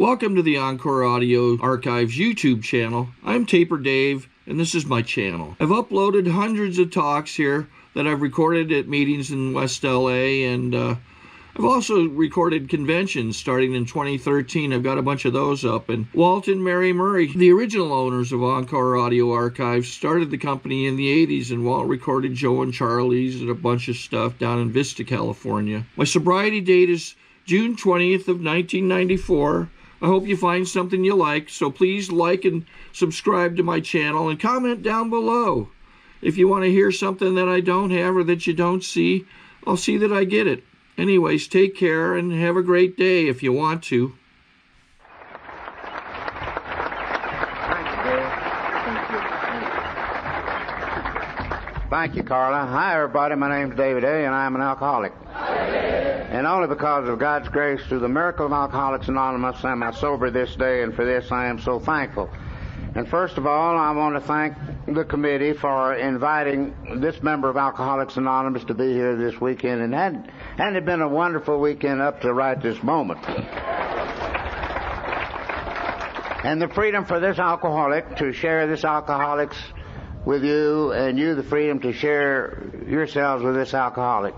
Welcome to the Encore Audio Archives YouTube channel. I'm Taper Dave, and this is my channel. I've uploaded hundreds of talks here that I've recorded at meetings in West LA, and I've also recorded conventions starting in 2013. I've got a bunch of those up. And Walt and Mary Murray, the original owners of Encore Audio Archives, started the company in the 80s, and Walt recorded Joe and Charlie's and a bunch of stuff down in Vista, California. My sobriety date is June 20th of 1994. I hope you find something you like, so please like and subscribe to my channel and comment down below. If you want to hear something that I don't have or that you don't see, I'll see that I get it. Anyways, take care and have a great day if you want to. Thank you, Carla. Hi, everybody. My name's David A., and I'm an alcoholic. And only because of God's grace through the miracle of Alcoholics Anonymous am I sober this day, and for this I am so thankful. And first of all, I want to thank the committee for inviting this member of Alcoholics Anonymous to be here this weekend. And hadn't it been a wonderful weekend up to right this moment? And the freedom for this alcoholic to share this alcoholics with you, and you the freedom to share yourselves with this alcoholic.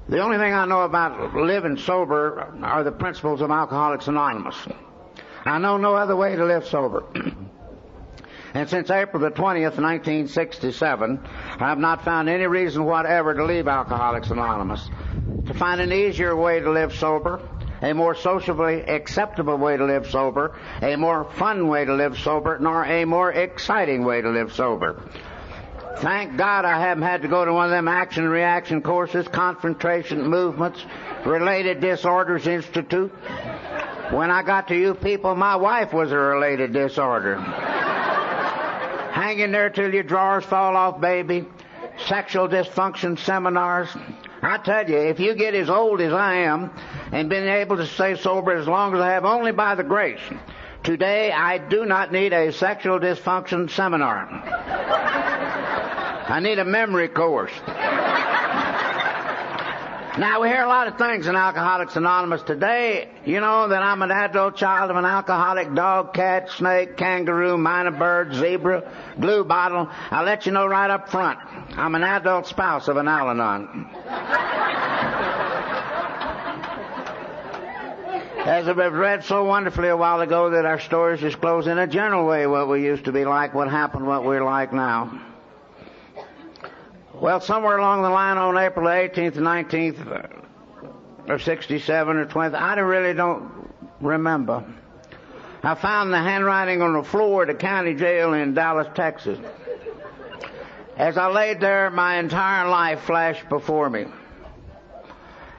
The only thing I know about living sober are the principles of Alcoholics Anonymous. I know no other way to live sober. And since April the 20th, 1967, I have not found any reason whatever to leave Alcoholics Anonymous. To find an easier way to live sober, a more socially acceptable way to live sober, a more fun way to live sober, nor a more exciting way to live sober. Thank God I haven't had to go to one of them action and reaction courses, concentration movements, related disorders institute. When I got to you people, my wife was a related disorder. Hang in there till your drawers fall off, baby. Sexual dysfunction seminars. I tell you, if you get as old as I am and been able to stay sober as long as I have, only by the grace, today I do not need a sexual dysfunction seminar. I need a memory course. Now, we hear a lot of things in Alcoholics Anonymous today. You know that I'm an adult child of an alcoholic, dog, cat, snake, kangaroo, minor bird, zebra, blue bottle. I'll let you know right up front. I'm an adult spouse of an Al-Anon. As it was read so wonderfully a while ago that our stories disclose in a general way what we used to be like, what happened, what we're like now. Well, somewhere along the line on April 18th, 19th, or 67 or 20th, I really don't remember. I found the handwriting on the floor of the county jail in Dallas, Texas. As I laid there, my entire life flashed before me.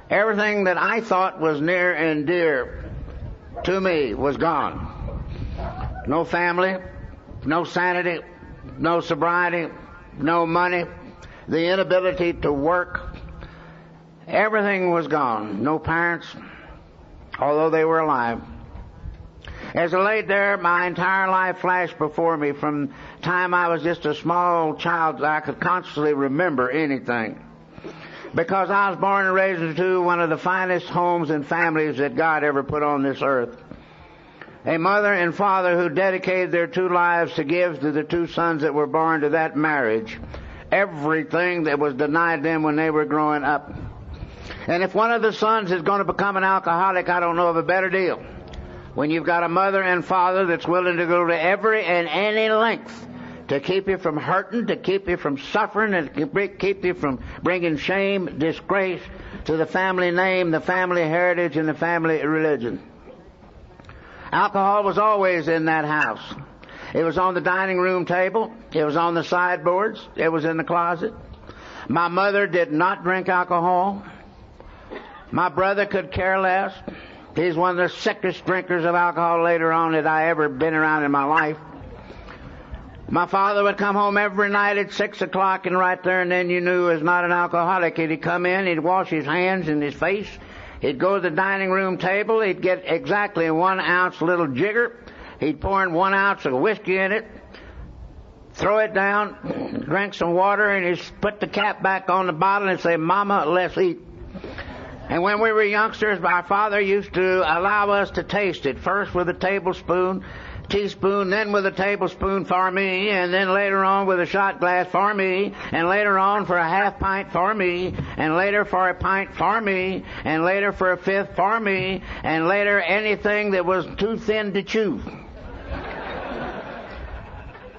Everything that I thought was near and dear to me was gone. No family, no sanity, no sobriety, no money, the inability to work. Everything was gone. No parents, although they were alive. As I laid there, my entire life flashed before me. From the time I was just a small child, I could consciously remember anything. Because I was born and raised into one of the finest homes and families that God ever put on this earth. A mother and father who dedicated their two lives to give to the two sons that were born to that marriage everything that was denied them when they were growing up. And if one of the sons is going to become an alcoholic, I don't know of a better deal. When you've got a mother and father that's willing to go to every and any length to keep you from hurting, to keep you from suffering, and to keep you from bringing shame, disgrace to the family name, the family heritage, and the family religion. Alcohol was always in that house. It was on the dining room table. It was on the sideboards. It was in the closet. My mother did not drink alcohol. My brother could care less. He's one of the sickest drinkers of alcohol later on that I ever been around in my life. My father would come home every night at 6 o'clock, and right there and then you knew he was not an alcoholic. He'd come in, he'd wash his hands and his face. He'd go to the dining room table. He'd get exactly 1 ounce little jigger. He'd pour in 1 ounce of whiskey in it, throw it down, drink some water, and he'd put the cap back on the bottle and say, "Mama, let's eat." And when we were youngsters, my father used to allow us to taste it, first with a teaspoon, then with a tablespoon for me, and then later on with a shot glass for me, and later on for a half pint for me, and later for a pint for me, and later for a fifth for me, and later anything that was too thin to chew.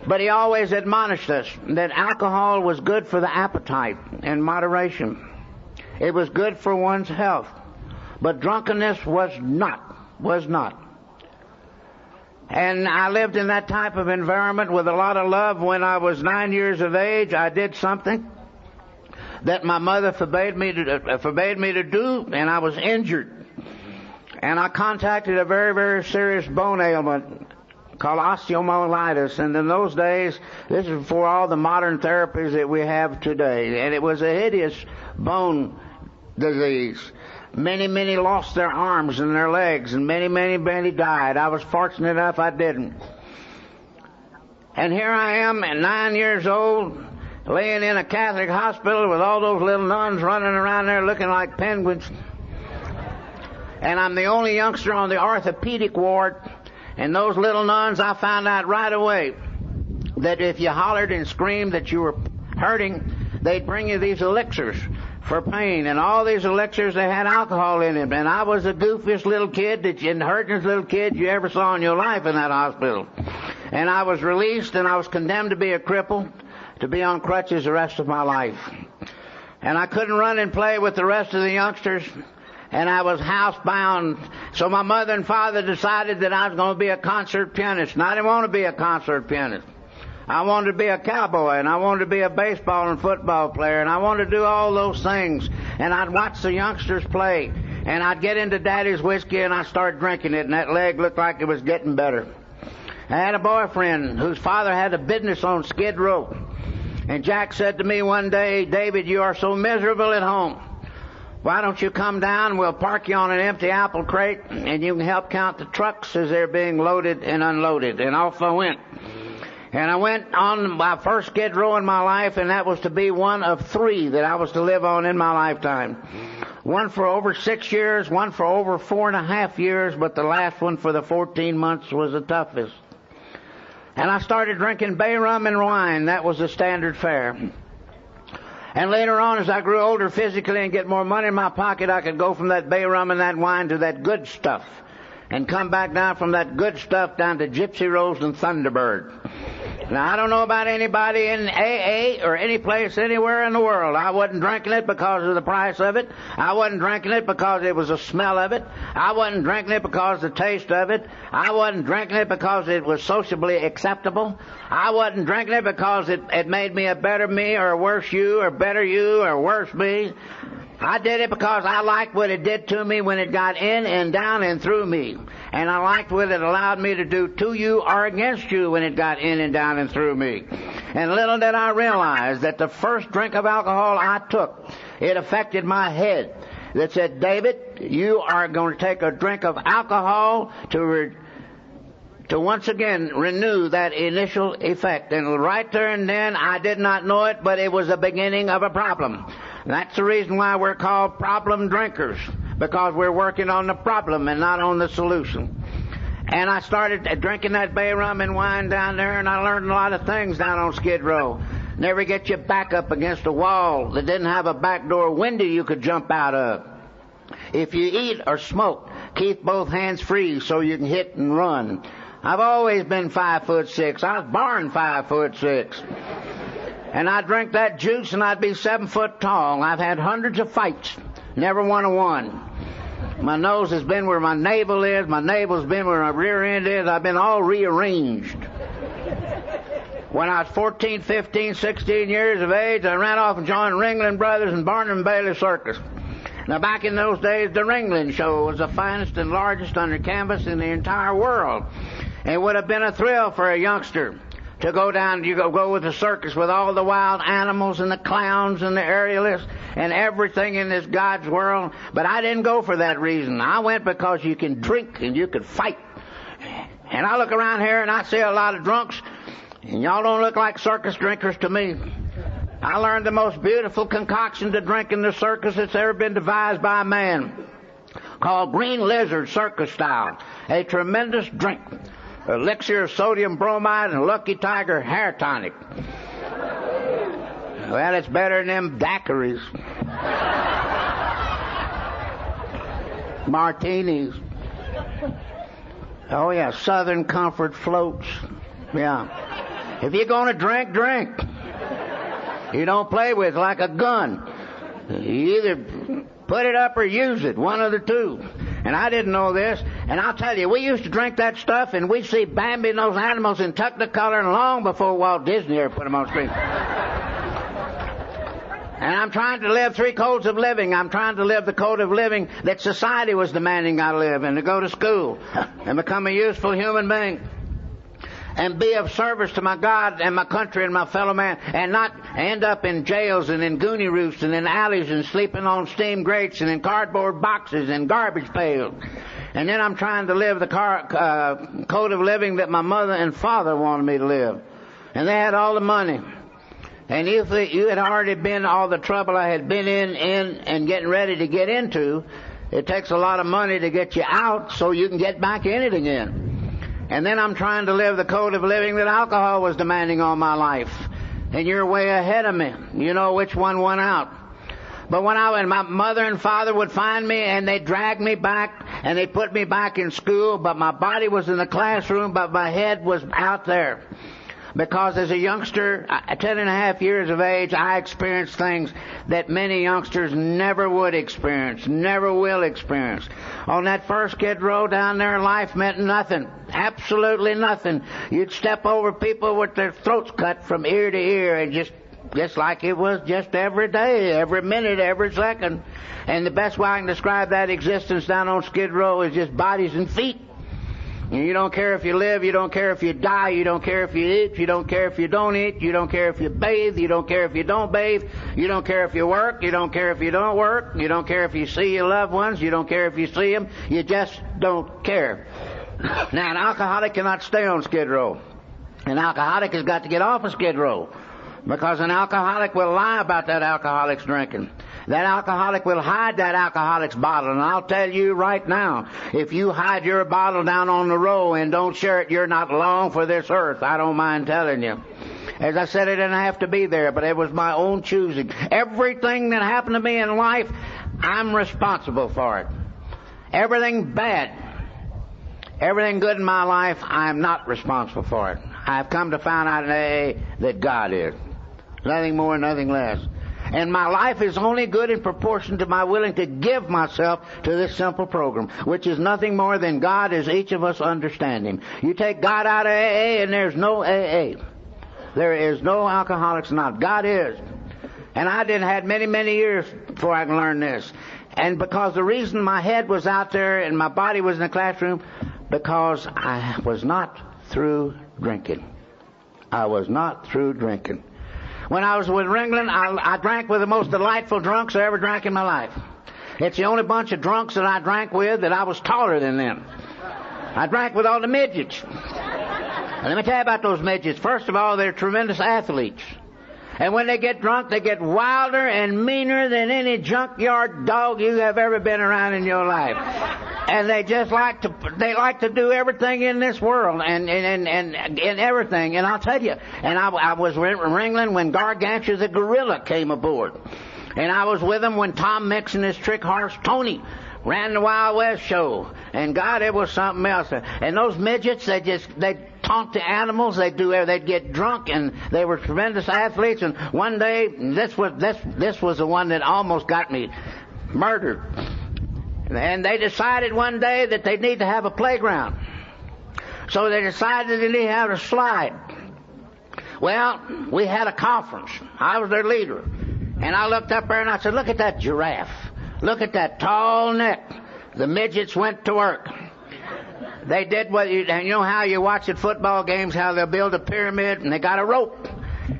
But he always admonished us that alcohol was good for the appetite in moderation. It was good for one's health. But drunkenness was not. And I lived in that type of environment with a lot of love. When I was 9 years of age, I did something that my mother forbade me to do, and I was injured. And I contracted a very, very serious bone ailment called osteomyelitis. And in those days, this is before all the modern therapies that we have today, and it was a hideous bone disease. Many lost their arms and their legs, and many died. I was fortunate enough I didn't. And here I am at 9 years old, laying in a Catholic hospital with all those little nuns running around there looking like penguins. And I'm the only youngster on the orthopedic ward. And those little nuns, I found out right away that if you hollered and screamed that you were hurting, they'd bring you these elixirs for pain. And all these elixirs, they had alcohol in them. And I was the goofiest little kid, hurtingest little kid you ever saw in your life in that hospital. And I was released, and I was condemned to be a cripple, to be on crutches the rest of my life. And I couldn't run and play with the rest of the youngsters. And I was housebound. So my mother and father decided that I was going to be a concert pianist. And I didn't want to be a concert pianist. I wanted to be a cowboy, and I wanted to be a baseball and football player, and I wanted to do all those things. And I'd watch the youngsters play, and I'd get into Daddy's whiskey, and I'd start drinking it, and that leg looked like it was getting better. I had a boyfriend whose father had a business on Skid Row. And Jack said to me one day, "David, you are so miserable at home. Why don't you come down? We'll park you on an empty apple crate, and you can help count the trucks as they're being loaded and unloaded." And off I went. And I went on my first Skid Row in my life, and that was to be one of 3 that I was to live on in my lifetime. One for over 6 years, one for over 4.5 years, but the last one for the 14 months was the toughest. And I started drinking bay rum and wine. That was the standard fare. And later on, as I grew older physically and get more money in my pocket, I could go from that bay rum and that wine to that good stuff, and come back down from that good stuff down to Gypsy Rose and Thunderbird. Now, I don't know about anybody in AA or any place anywhere in the world. I wasn't drinking it because of the price of it. I wasn't drinking it because it was the smell of it. I wasn't drinking it because of the taste of it. I wasn't drinking it because it was sociably acceptable. I wasn't drinking it because it made me a better me or a worse you or better you or worse me. I did it because I liked what it did to me when it got in and down and through me. And I liked what it allowed me to do to you or against you when it got in and down and through me. And little did I realize that the first drink of alcohol I took, it affected my head. That said, "David, you are going to take a drink of alcohol to once again renew that initial effect." And right there and then, I did not know it, but it was the beginning of a problem. That's the reason why we're called problem drinkers, because we're working on the problem and not on the solution. And I started drinking that bay rum and wine down there, and I learned a lot of things down on Skid Row. Never get your back up against a wall that didn't have a back door window you could jump out of. If you eat or smoke, keep both hands free so you can hit and run. I've always been 5'6". I was born 5'6". And I'd drink that juice and I'd be 7 foot tall. I've had hundreds of fights, never won a one. My nose has been where my navel is. My navel's been where my rear end is. I've been all rearranged. When I was 14, 15, 16 years of age, I ran off and joined Ringling Brothers and Barnum Bailey Circus. Now, back in those days, the Ringling Show was the finest and largest under canvas in the entire world. It would have been a thrill for a youngster to go down, you go with the circus with all the wild animals and the clowns and the aerialists and everything in this God's world. But I didn't go for that reason. I went because you can drink and you can fight. And I look around here and I see a lot of drunks, and y'all don't look like circus drinkers to me. I learned the most beautiful concoction to drink in the circus that's ever been devised by a man, called Green Lizard Circus Style. A tremendous drink. Elixir of sodium bromide and Lucky Tiger hair tonic. Well, it's better than them daiquiris. Martinis. Oh, yeah, Southern Comfort floats. Yeah. If you're going to drink, drink. You don't play with it like a gun. You either put it up or use it, one of the two. And I didn't know this. And I'll tell you, we used to drink that stuff, and we'd see Bambi and those animals in Technicolor and long before Walt Disney ever put them on screen. And I'm trying to live 3 codes of living. I'm trying to live the code of living that society was demanding I live, and to go to school and become a useful human being and be of service to my God and my country and my fellow man, and not end up in jails and in goonie roosts and in alleys and sleeping on steam grates and in cardboard boxes and garbage pails. And then I'm trying to live the code of living that my mother and father wanted me to live. And they had all the money. And if you had already been all the trouble I had been in and getting ready to get into, it takes a lot of money to get you out so you can get back in it again. And then I'm trying to live the code of living that alcohol was demanding all my life. And you're way ahead of me. You know which one won out. But when my mother and father would find me and they'd drag me back and they'd put me back in school, but my body was in the classroom, but my head was out there. Because as a youngster, 10 and a half years of age, I experienced things that many youngsters never would experience, never will experience. On that first Skid Row down there, life meant nothing. Absolutely nothing. You'd step over people with their throats cut from ear to ear, and just like it was just every day, every minute, every second. And the best way I can describe that existence down on Skid Row is just bodies and feet. You don't care if you live, you don't care if you die, you don't care if you eat, you don't care if you don't eat, you don't care if you bathe, you don't care if you don't bathe, you don't care if you work, you don't care if you don't work, you don't care if you see your loved ones, you don't care if you see them, you just don't care. Now, an alcoholic cannot stay on Skid Row. An alcoholic has got to get off of Skid Row, because an alcoholic will lie about that alcoholic's drinking. That alcoholic will hide that alcoholic's bottle. And I'll tell you right now, if you hide your bottle down on the row and don't share it, you're not long for this earth. I don't mind telling you. As I said, it didn't have to be there, but it was my own choosing. Everything that happened to me in life, I'm responsible for it. Everything bad, everything good in my life, I'm not responsible for it. I've come to find out in AA that God is. Nothing more, nothing less. And my life is only good in proportion to my willing to give myself to this simple program, which is nothing more than God as each of us understand Him. You take God out of AA and there's no AA. There is no Alcoholics Anonymous. God is. And I didn't have many, many years before I can learn this. And because the reason my head was out there and my body was in the classroom, because I was not through drinking. I was not through drinking. When I was with Ringling, I drank with the most delightful drunks I ever drank in my life. It's the only bunch of drunks that I drank with that I was taller than them. I drank with all the midgets. And let me tell you about those midgets. First of all, they're tremendous athletes. And when they get drunk, they get wilder and meaner than any junkyard dog you have ever been around in your life. And they just like to do everything in this world and everything. And I'll tell you, and I was Ringling when Gargantua the gorilla came aboard. And I was with him when Tom Mix and his trick horse Tony ran the Wild West show. And God, it was something else. And those midgets, they taunt the animals. They'd get drunk, and they were tremendous athletes. And one day, this was the one that almost got me murdered. And they decided one day that they need to have a playground. So they decided they need to have a slide. Well, we had a conference. I was their leader. And I looked up there and I said, look at that giraffe. Look at that tall neck. The midgets went to work. They did and you know how you watch at football games, how they'll build a pyramid, and they got a rope.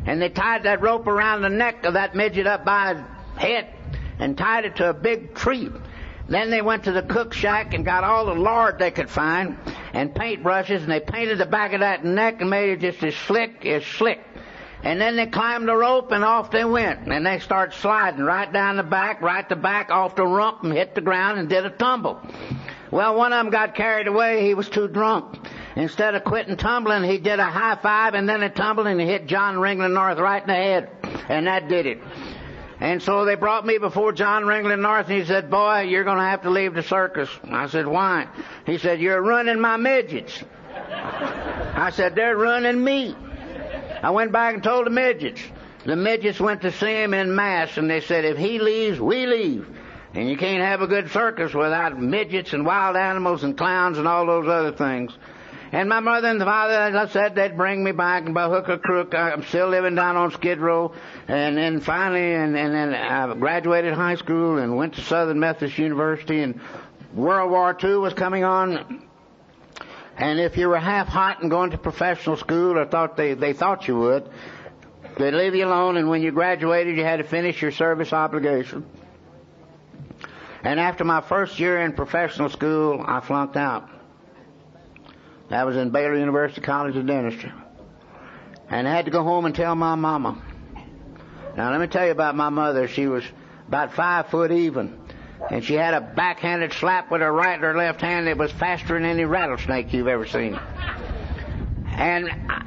And they tied that rope around the neck of that midget up by his head and tied it to a big tree. Then they went to the cook shack and got all the lard they could find and paintbrushes, and they painted the back of that neck and made it just as slick as slick. And then they climbed the rope and off they went. And they start sliding right down the back, off the rump and hit the ground and did a tumble. Well, one of them got carried away. He was too drunk. Instead of quitting tumbling, he did a high five and then a tumble and he hit John Ringling North right in the head. And that did it. And so they brought me before John Ringling North and he said, boy, you're going to have to leave the circus. I said, why? He said, you're running my midgets. I said, they're running me. I went back and told the midgets. The midgets went to see him en masse, and they said, if he leaves, we leave. And you can't have a good circus without midgets and wild animals and clowns and all those other things. And my mother and father, as I said, they'd bring me back, and by hook or crook, I'm still living down on Skid Row. And then finally, and then I graduated high school and went to Southern Methodist University, and World War II was coming on. And if you were half hot and going to professional school, or they thought you would, they'd leave you alone, and when you graduated, you had to finish your service obligation. And after my first year in professional school, I flunked out. That was in Baylor University College of Dentistry. And I had to go home and tell my mama. Now, let me tell you about my mother. She was about 5 foot even. And she had a backhanded slap with her right and her left hand that was faster than any rattlesnake you've ever seen. And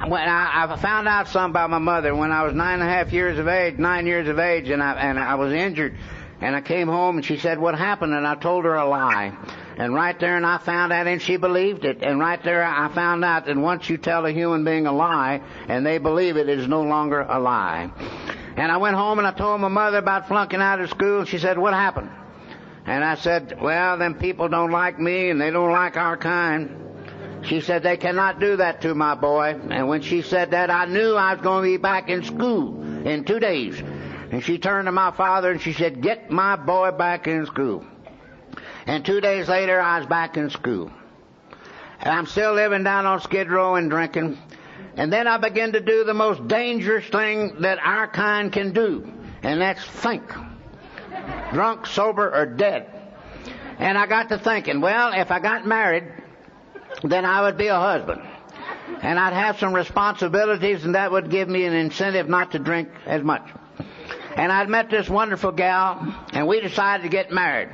when I found out something about my mother when I was 9 years of age, and I was injured. And I came home and she said, what happened? And I told her a lie. And right there, and I found out, and she believed it. And right there, I found out that once you tell a human being a lie, and they believe it, it is no longer a lie. And I went home and I told my mother about flunking out of school. And she said, what happened? And I said, well, them people don't like me, and they don't like our kind. She said, they cannot do that to my boy. And when she said that, I knew I was going to be back in school in 2 days. And she turned to my father and she said, get my boy back in school. And 2 days later, I was back in school. And I'm still living down on Skid Row and drinking. And then I began to do the most dangerous thing that our kind can do, and that's think. Drunk, sober, or dead. And I got to thinking, well, if I got married, then I would be a husband. And I'd have some responsibilities, and that would give me an incentive not to drink as much. And I'd met this wonderful gal, and we decided to get married.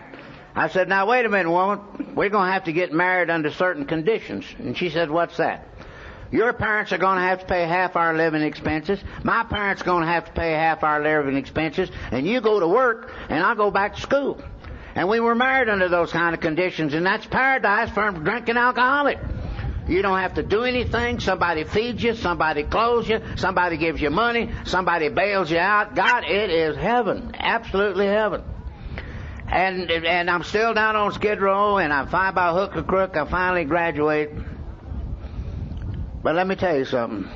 I said, now, wait a minute, woman. We're going to have to get married under certain conditions. And she said, what's that? Your parents are going to have to pay half our living expenses. My parents are going to have to pay half our living expenses. And you go to work, and I'll go back to school. And we were married under those kind of conditions, and that's paradise for a drinking alcoholic. You don't have to do anything. Somebody feeds you. Somebody clothes you. Somebody gives you money. Somebody bails you out. God, it is heaven. Absolutely heaven. And I'm still down on Skid Row, and I'm fine by hook or crook. I finally graduate. But let me tell you something.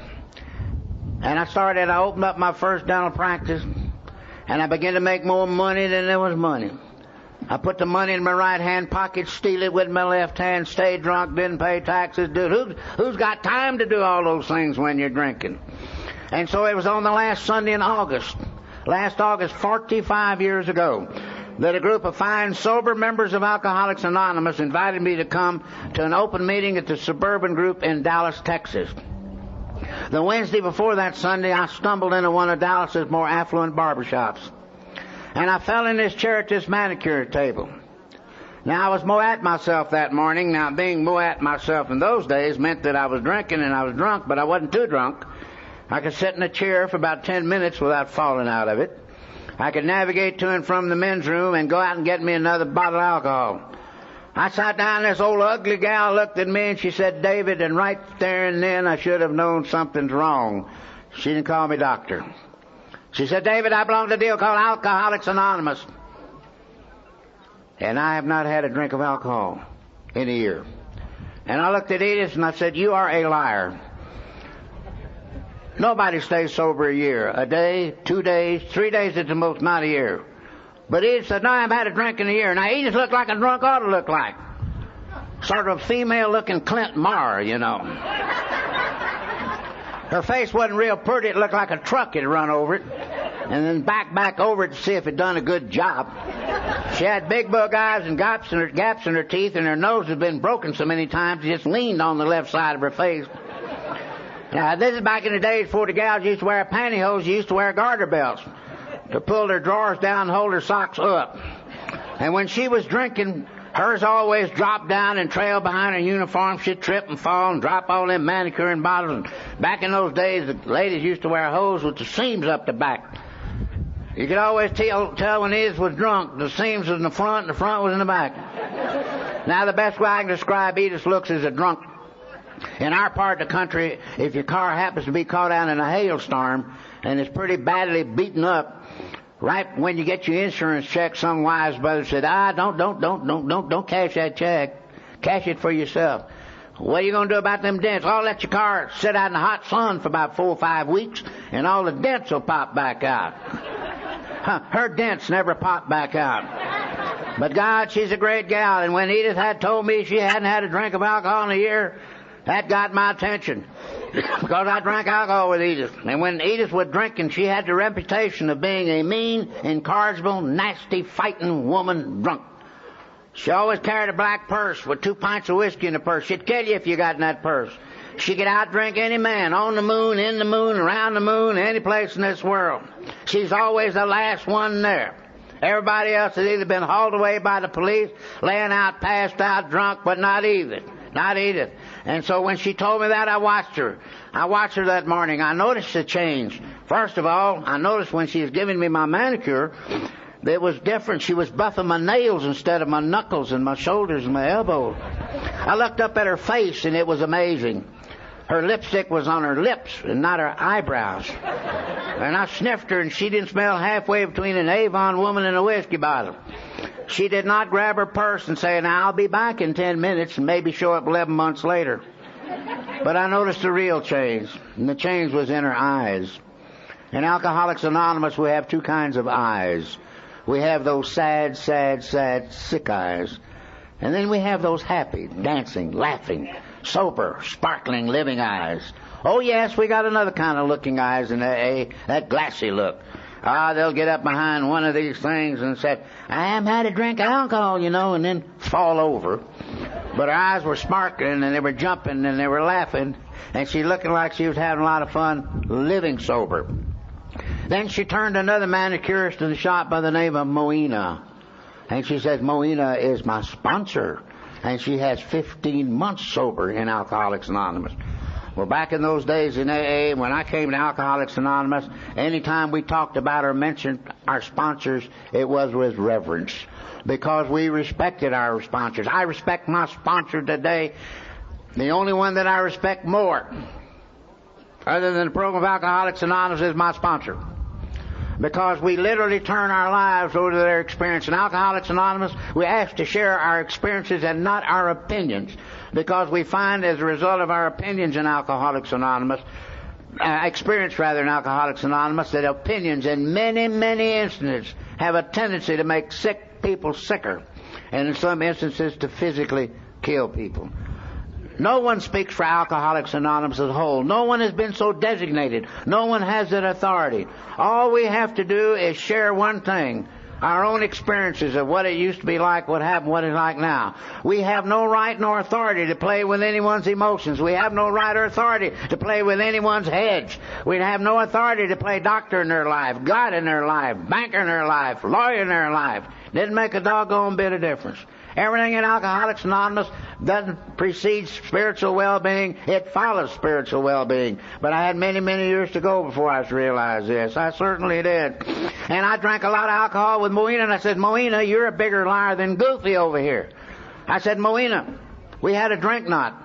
And I opened up my first dental practice, and I began to make more money than there was money. I put the money in my right hand pocket, steal it with my left hand, stay drunk, didn't pay taxes. Dude, who's got time to do all those things when you're drinking? And so it was on the last Sunday in August, 45 years ago, that a group of fine, sober members of Alcoholics Anonymous invited me to come to an open meeting at the Suburban Group in Dallas, Texas. The Wednesday before that Sunday, I stumbled into one of Dallas's more affluent barbershops. And I fell in this chair at this manicure table. Now, I was moat myself that morning. Now, being moat myself in those days meant that I was drinking and I was drunk, but I wasn't too drunk. I could sit in a chair for about 10 minutes without falling out of it. I could navigate to and from the men's room and go out and get me another bottle of alcohol. I sat down, this old ugly gal looked at me and she said, David, and right there and then I should have known something's wrong. She didn't call me doctor. She said, David, I belong to a deal called Alcoholics Anonymous. And I have not had a drink of alcohol in a year. And I looked at Edith and I said, you are a liar. Nobody stays sober a year. A day, 2 days, 3 days at the most, not a year. But Edith said, no, I haven't had a drink in a year. Now, Edith looked like a drunk ought to look like. Sort of a female-looking Clint Marr, you know. Her face wasn't real pretty. It looked like a truck had run over it. And then back over it to see if it done a good job. She had big bug eyes and gaps in her teeth, and her nose had been broken so many times it just leaned on the left side of her face. Now, this is back in the days before the gals used to wear pantyhose. You used to wear garter belts to pull their drawers down and hold their socks up. And when she was drinking, hers always dropped down and trailed behind her uniform. She'd trip and fall and drop all them manicuring bottles. And back in those days, the ladies used to wear hose with the seams up the back. You could always tell when Edith was drunk. The seams was in the front and the front was in the back. Now, the best way I can describe Edith's looks is a drunk. In our part of the country, if your car happens to be caught out in a hailstorm and is pretty badly beaten up, right when you get your insurance check, some wise brother said, don't cash that check. Cash it for yourself. What are you going to do about them dents? Oh, let your car sit out in the hot sun for about 4 or 5 weeks, and all the dents will pop back out. Her dents never pop back out. But God, she's a great gal, and when Edith had told me she hadn't had a drink of alcohol in a year, that got my attention, because I drank alcohol with Edith. And when Edith was drinking, she had the reputation of being a mean, incorrigible, nasty, fighting woman drunk. She always carried a black purse with 2 pints of whiskey in the purse. She'd kill you if you got in that purse. She could outdrink any man, on the moon, in the moon, around the moon, any place in this world. She's always the last one there. Everybody else has either been hauled away by the police, laying out, passed out, drunk, but not Edith. Not Edith. And so when she told me that, I watched her. I watched her that morning. I noticed a change. First of all, I noticed when she was giving me my manicure, it was different. She was buffing my nails instead of my knuckles and my shoulders and my elbows. I looked up at her face, and it was amazing. Her lipstick was on her lips and not her eyebrows. And I sniffed her, and she didn't smell halfway between an Avon woman and a whiskey bottle. She did not grab her purse and say, now I'll be back in 10 minutes and maybe show up 11 months later. But I noticed a real change, and the change was in her eyes. In Alcoholics Anonymous, we have 2 kinds of eyes. We have those sad, sad, sad, sick eyes. And then we have those happy, dancing, laughing, sober, sparkling, living eyes. Oh, yes, we got another kind of looking eyes in that glassy look. They'll get up behind one of these things and say, I haven't had a drink of alcohol, you know, and then fall over. But her eyes were sparkling, and they were jumping, and they were laughing, and she looking like she was having a lot of fun living sober. Then she turned to another manicurist in the shop by the name of Moina. And she says, Moina is my sponsor, and she has 15 months sober in Alcoholics Anonymous. Well, back in those days in AA, when I came to Alcoholics Anonymous, anytime we talked about or mentioned our sponsors, it was with reverence, because we respected our sponsors. I respect my sponsor today. The only one that I respect more, other than the program of Alcoholics Anonymous, is my sponsor. Because we literally turn our lives over to their experience. In Alcoholics Anonymous, we ask to share our experiences and not our opinions. Because we find as a result of our opinions in Alcoholics Anonymous, experience rather in Alcoholics Anonymous, that opinions in many, many instances have a tendency to make sick people sicker. And in some instances to physically kill people. No one speaks for Alcoholics Anonymous as a whole. No one has been so designated. No one has that authority. All we have to do is share one thing, our own experiences of what it used to be like, what happened, what it's like now. We have no right nor authority to play with anyone's emotions. We have no right or authority to play with anyone's heads. We have no authority to play doctor in their life, God in their life, banker in their life, lawyer in their life. Didn't make a doggone bit of difference. Everything in Alcoholics Anonymous doesn't precede spiritual well-being. It follows spiritual well-being. But I had many, many years to go before I realized this. I certainly did. And I drank a lot of alcohol with Moina, and I said, Moina, you're a bigger liar than Goofy over here. I said, Moina, we had a drink not.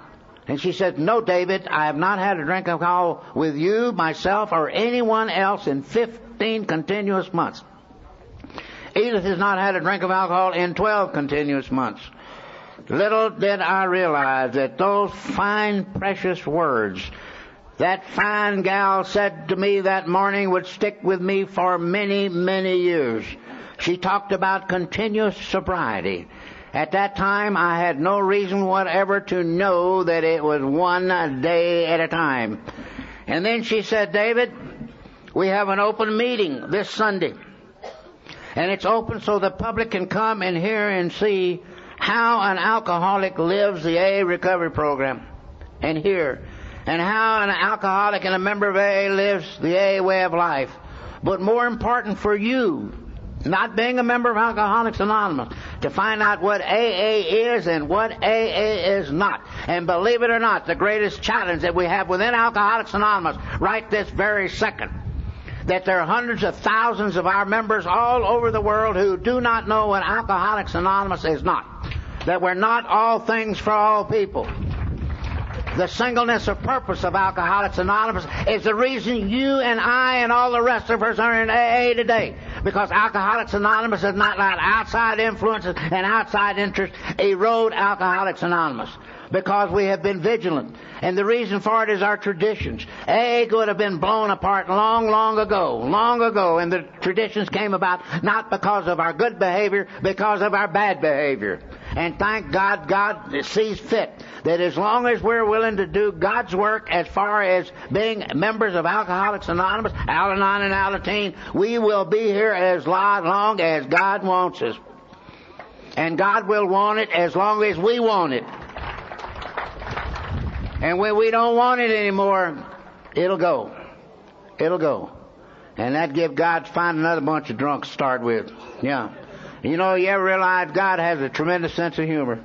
And she said, no, David, I have not had a drink of alcohol with you, myself, or anyone else in 15 continuous months. Edith has not had a drink of alcohol in 12 continuous months. Little did I realize that those fine, precious words that fine gal said to me that morning would stick with me for many, many years. She talked about continuous sobriety. At that time, I had no reason whatever to know that it was one day at a time. And then she said, David, we have an open meeting this Sunday. And it's open so the public can come and hear and see how an alcoholic lives the AA recovery program. And hear. and how an alcoholic and a member of AA lives the AA way of life. But more important for you, not being a member of Alcoholics Anonymous, to find out what AA is and what AA is not. And believe it or not, the greatest challenge that we have within Alcoholics Anonymous right this very second, that there are hundreds of thousands of our members all over the world who do not know what Alcoholics Anonymous is not. That we're not all things for all people. The singleness of purpose of Alcoholics Anonymous is the reason you and I and all the rest of us are in AA today. Because Alcoholics Anonymous has not let outside influences and outside interests erode Alcoholics Anonymous. Because we have been vigilant. And the reason for it is our traditions. AA could have been blown apart long, long ago. And the traditions came about not because of our good behavior, because of our bad behavior. And thank God, God sees fit that as long as we're willing to do God's work as far as being members of Alcoholics Anonymous, Al-Anon and Alateen, we will be here as long as God wants us. And God will want it as long as we want it. And when we don't want it anymore, it'll go. It'll go. And that give God to find another bunch of drunks to start with. Yeah. You know, you ever realize God has a tremendous sense of humor?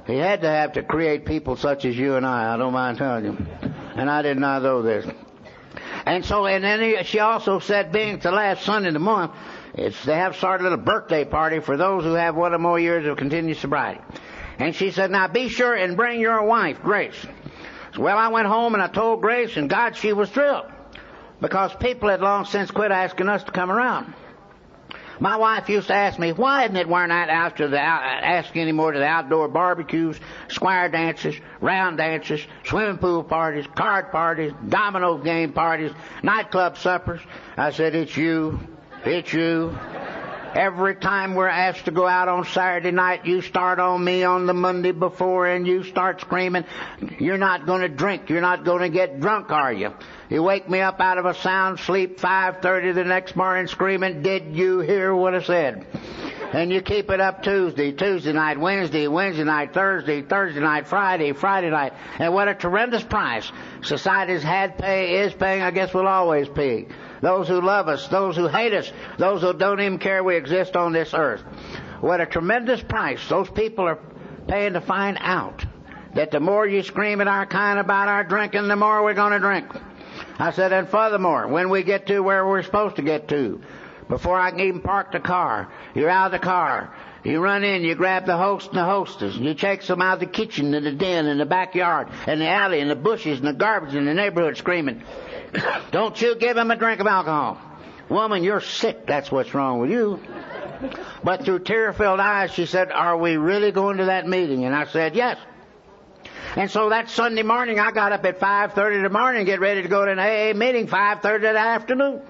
He had to have to create people such as you and I don't mind telling you. And I did not know this. And so, and then she also said, being it's the last Sunday of the month, they have started a little birthday party for those who have one or more years of continued sobriety. And she said, now be sure and bring your wife, Grace. Well, I went home and I told Grace, and God, she was thrilled. Because people had long since quit asking us to come around. My wife used to ask me, why isn't it we're not out to asking anymore to the outdoor barbecues, square dances, round dances, swimming pool parties, card parties, domino game parties, nightclub suppers? I said, it's you. It's you. Every time we're asked to go out on Saturday night, you start on me on the Monday before and you start screaming, you're not going to drink, you're not going to get drunk, are you? You wake me up out of a sound sleep 5:30 the next morning screaming, did you hear what I said? And you keep it up Tuesday night, Wednesday night, Thursday night, Friday night. And what a tremendous price society's is paying, I guess will always pay. Those who love us, those who hate us, those who don't even care we exist on this earth. What a tremendous price those people are paying to find out that the more you scream at our kind about our drinking, the more we're going to drink. I said, and furthermore, when we get to where we're supposed to get to, before I can even park the car, you're out of the car. You run in, you grab the host and the hostess, and you chase them out of the kitchen and the den and the backyard and the alley and the bushes and the garbage in the neighborhood screaming, don't you give him a drink of alcohol. Woman, you're sick. That's what's wrong with you. But through tear-filled eyes, she said, are we really going to that meeting? And I said, yes. And so that Sunday morning, I got up at 5:30 in the morning and get ready to go to an AA meeting 5:30 in the afternoon.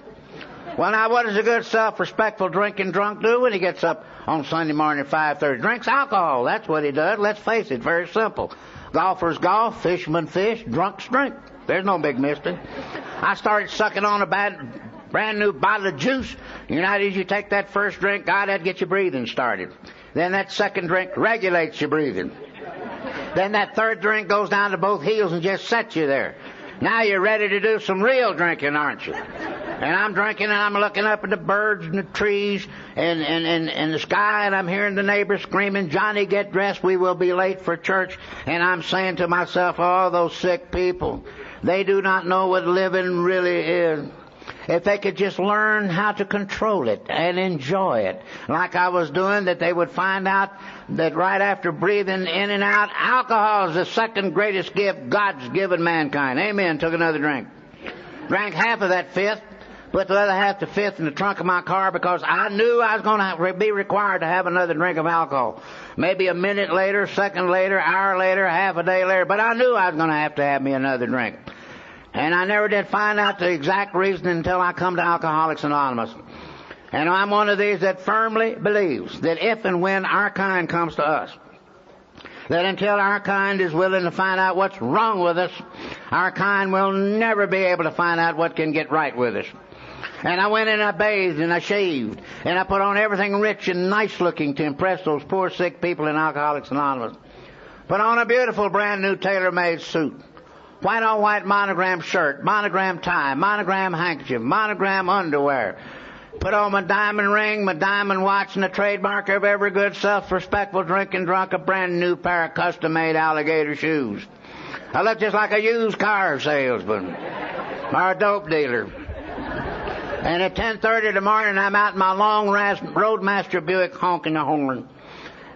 Well, now, what does a good, self-respectful drinking drunk do when he gets up on Sunday morning at 5:30? Drinks alcohol. That's what he does. Let's face it, very simple. Golfers golf, fishermen fish, drunks drink. There's no big mystery. I started sucking on a brand new bottle of juice. You know, as you take that first drink, God, that'd get your breathing started. Then that second drink regulates your breathing. Then that third drink goes down to both heels and just sets you there. Now you're ready to do some real drinking, aren't you? And I'm drinking and I'm looking up at the birds and the trees and the sky, and I'm hearing the neighbors screaming, Johnny, get dressed, we will be late for church. And I'm saying to myself, oh, those sick people, they do not know what living really is. If they could just learn how to control it and enjoy it, like I was doing, that they would find out that right after breathing in and out, alcohol is the second greatest gift God's given mankind. Amen. Took another drink. Drank half of that fifth, put the other half to fifth in the trunk of my car because I knew I was going to be required to have another drink of alcohol. Maybe a minute later, second later, hour later, half a day later, but I knew I was going to have me another drink. And I never did find out the exact reason until I come to Alcoholics Anonymous. And I'm one of these that firmly believes that if and when our kind comes to us, that until our kind is willing to find out what's wrong with us, our kind will never be able to find out what can get right with us. And I went and I bathed and I shaved and I put on everything rich and nice looking to impress those poor sick people in Alcoholics Anonymous. Put on a beautiful brand new tailor-made suit. white on white monogram shirt, monogram tie, monogram handkerchief, monogram underwear. Put on my diamond ring, my diamond watch, and the trademark of every good self-respectful drinking drunk, a brand new pair of custom-made alligator shoes. I look just like a used car salesman or a dope dealer. And at 10:30 in the morning, I'm out in my long Roadmaster Buick honking the horn.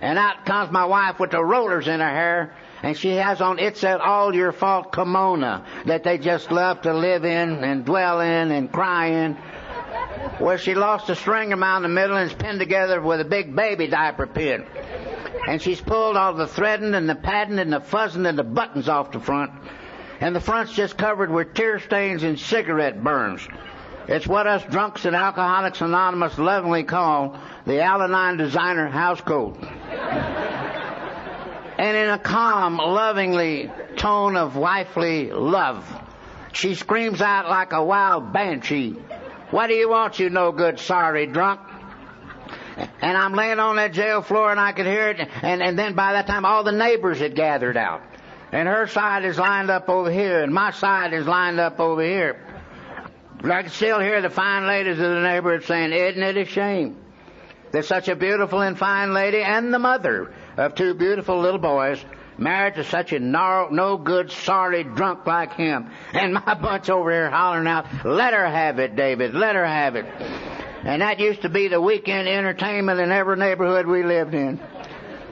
And out comes my wife with the rollers in her hair, and she has on It's All Your Fault kimono that they just love to live in and dwell in and cry in, where she lost a string around the middle and is pinned together with a big baby diaper pin. And she's pulled all the threading and the padding and the fuzzing and the buttons off the front. And the front's just covered with tear stains and cigarette burns. It's what us drunks at Alcoholics Anonymous lovingly call the Alanine designer house coat. And in a calm, lovingly tone of wifely love, she screams out like a wild banshee, "What do you want, you no good, sorry drunk?" And I'm laying on that jail floor, and I could hear it, and then by that time all the neighbors had gathered out. And her side is lined up over here, and my side is lined up over here. But I can still hear the fine ladies of the neighborhood saying, "Isn't it a shame that such a beautiful and fine lady and the mother of two beautiful little boys married to such a no-good, sorry drunk like him?" And my bunch over here hollering out, "Let her have it, David, let her have it." And that used to be the weekend entertainment in every neighborhood we lived in.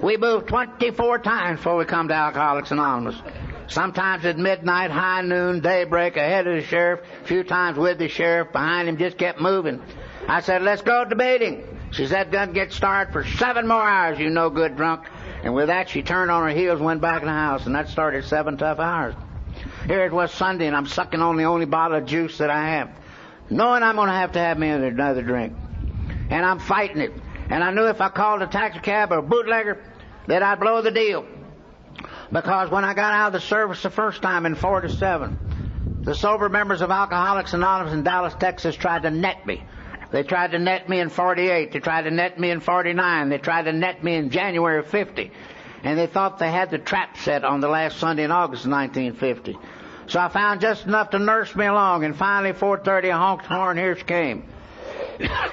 We moved 24 times before we come to Alcoholics Anonymous. Sometimes at midnight, high noon, daybreak, ahead of the sheriff, a few times with the sheriff, behind him, just kept moving. I said, "Let's go to the meeting." She said, "Doesn't get started for 7 more hours, you no good drunk." And with that, she turned on her heels and went back in the house, and that started 7 tough hours. Here it was Sunday, and I'm sucking on the only bottle of juice that I have, knowing I'm going to have me another drink. And I'm fighting it. And I knew if I called a taxi cab or a bootlegger that I'd blow the deal. Because when I got out of the service the first time in 47, the sober members of Alcoholics Anonymous in Dallas, Texas tried to net me. They tried to net me in 48. They tried to net me in 49. They tried to net me in January of 50. And they thought they had the trap set on the last Sunday in August of 1950. So I found just enough to nurse me along, and finally 4:30 I honked the horn, here she came.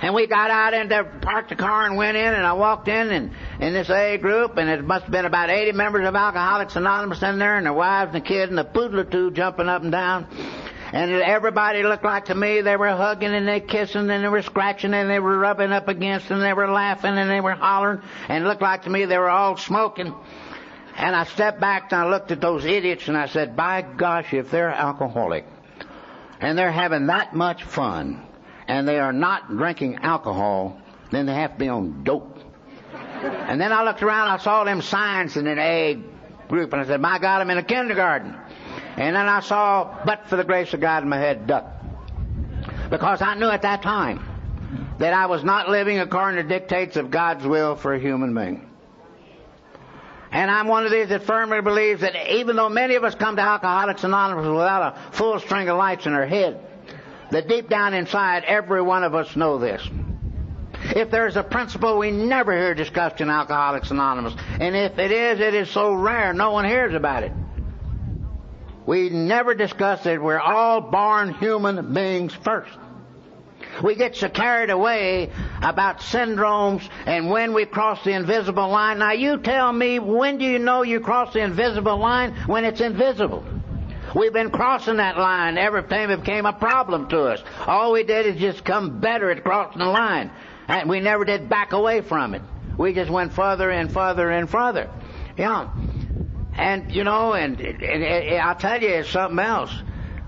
And we got out and parked the car and went in, and I walked in this A group, and it must have been about 80 members of Alcoholics Anonymous in there, and their wives and kids and a poodle or two jumping up and down. And everybody looked like to me they were hugging and they kissing and they were scratching and they were rubbing up against and they were laughing and they were hollering, and it looked like to me they were all smoking. And I stepped back and I looked at those idiots and I said, by gosh, if they're alcoholic and they're having that much fun and they are not drinking alcohol, then they have to be on dope. And then I looked around, I saw them signs in an A group, and I said, my God, I'm in a kindergarten. And then I saw, but for the grace of God, my head ducked. Because I knew at that time that I was not living according to dictates of God's will for a human being. And I'm one of these that firmly believes that even though many of us come to Alcoholics Anonymous without a full string of lights in our head, that deep down inside, every one of us know this. If there's a principle we never hear discussed in Alcoholics Anonymous, and if it is so rare no one hears about it. We never discuss that we're all born human beings first. We get so carried away about syndromes and when we cross the invisible line. Now you tell me, when do you know you cross the invisible line? When it's invisible. We've been crossing that line every time it became a problem to us. All we did is just come better at crossing the line. And we never did back away from it. We just went further and further and further. Yeah. And, you know, and I'll tell you, it's something else.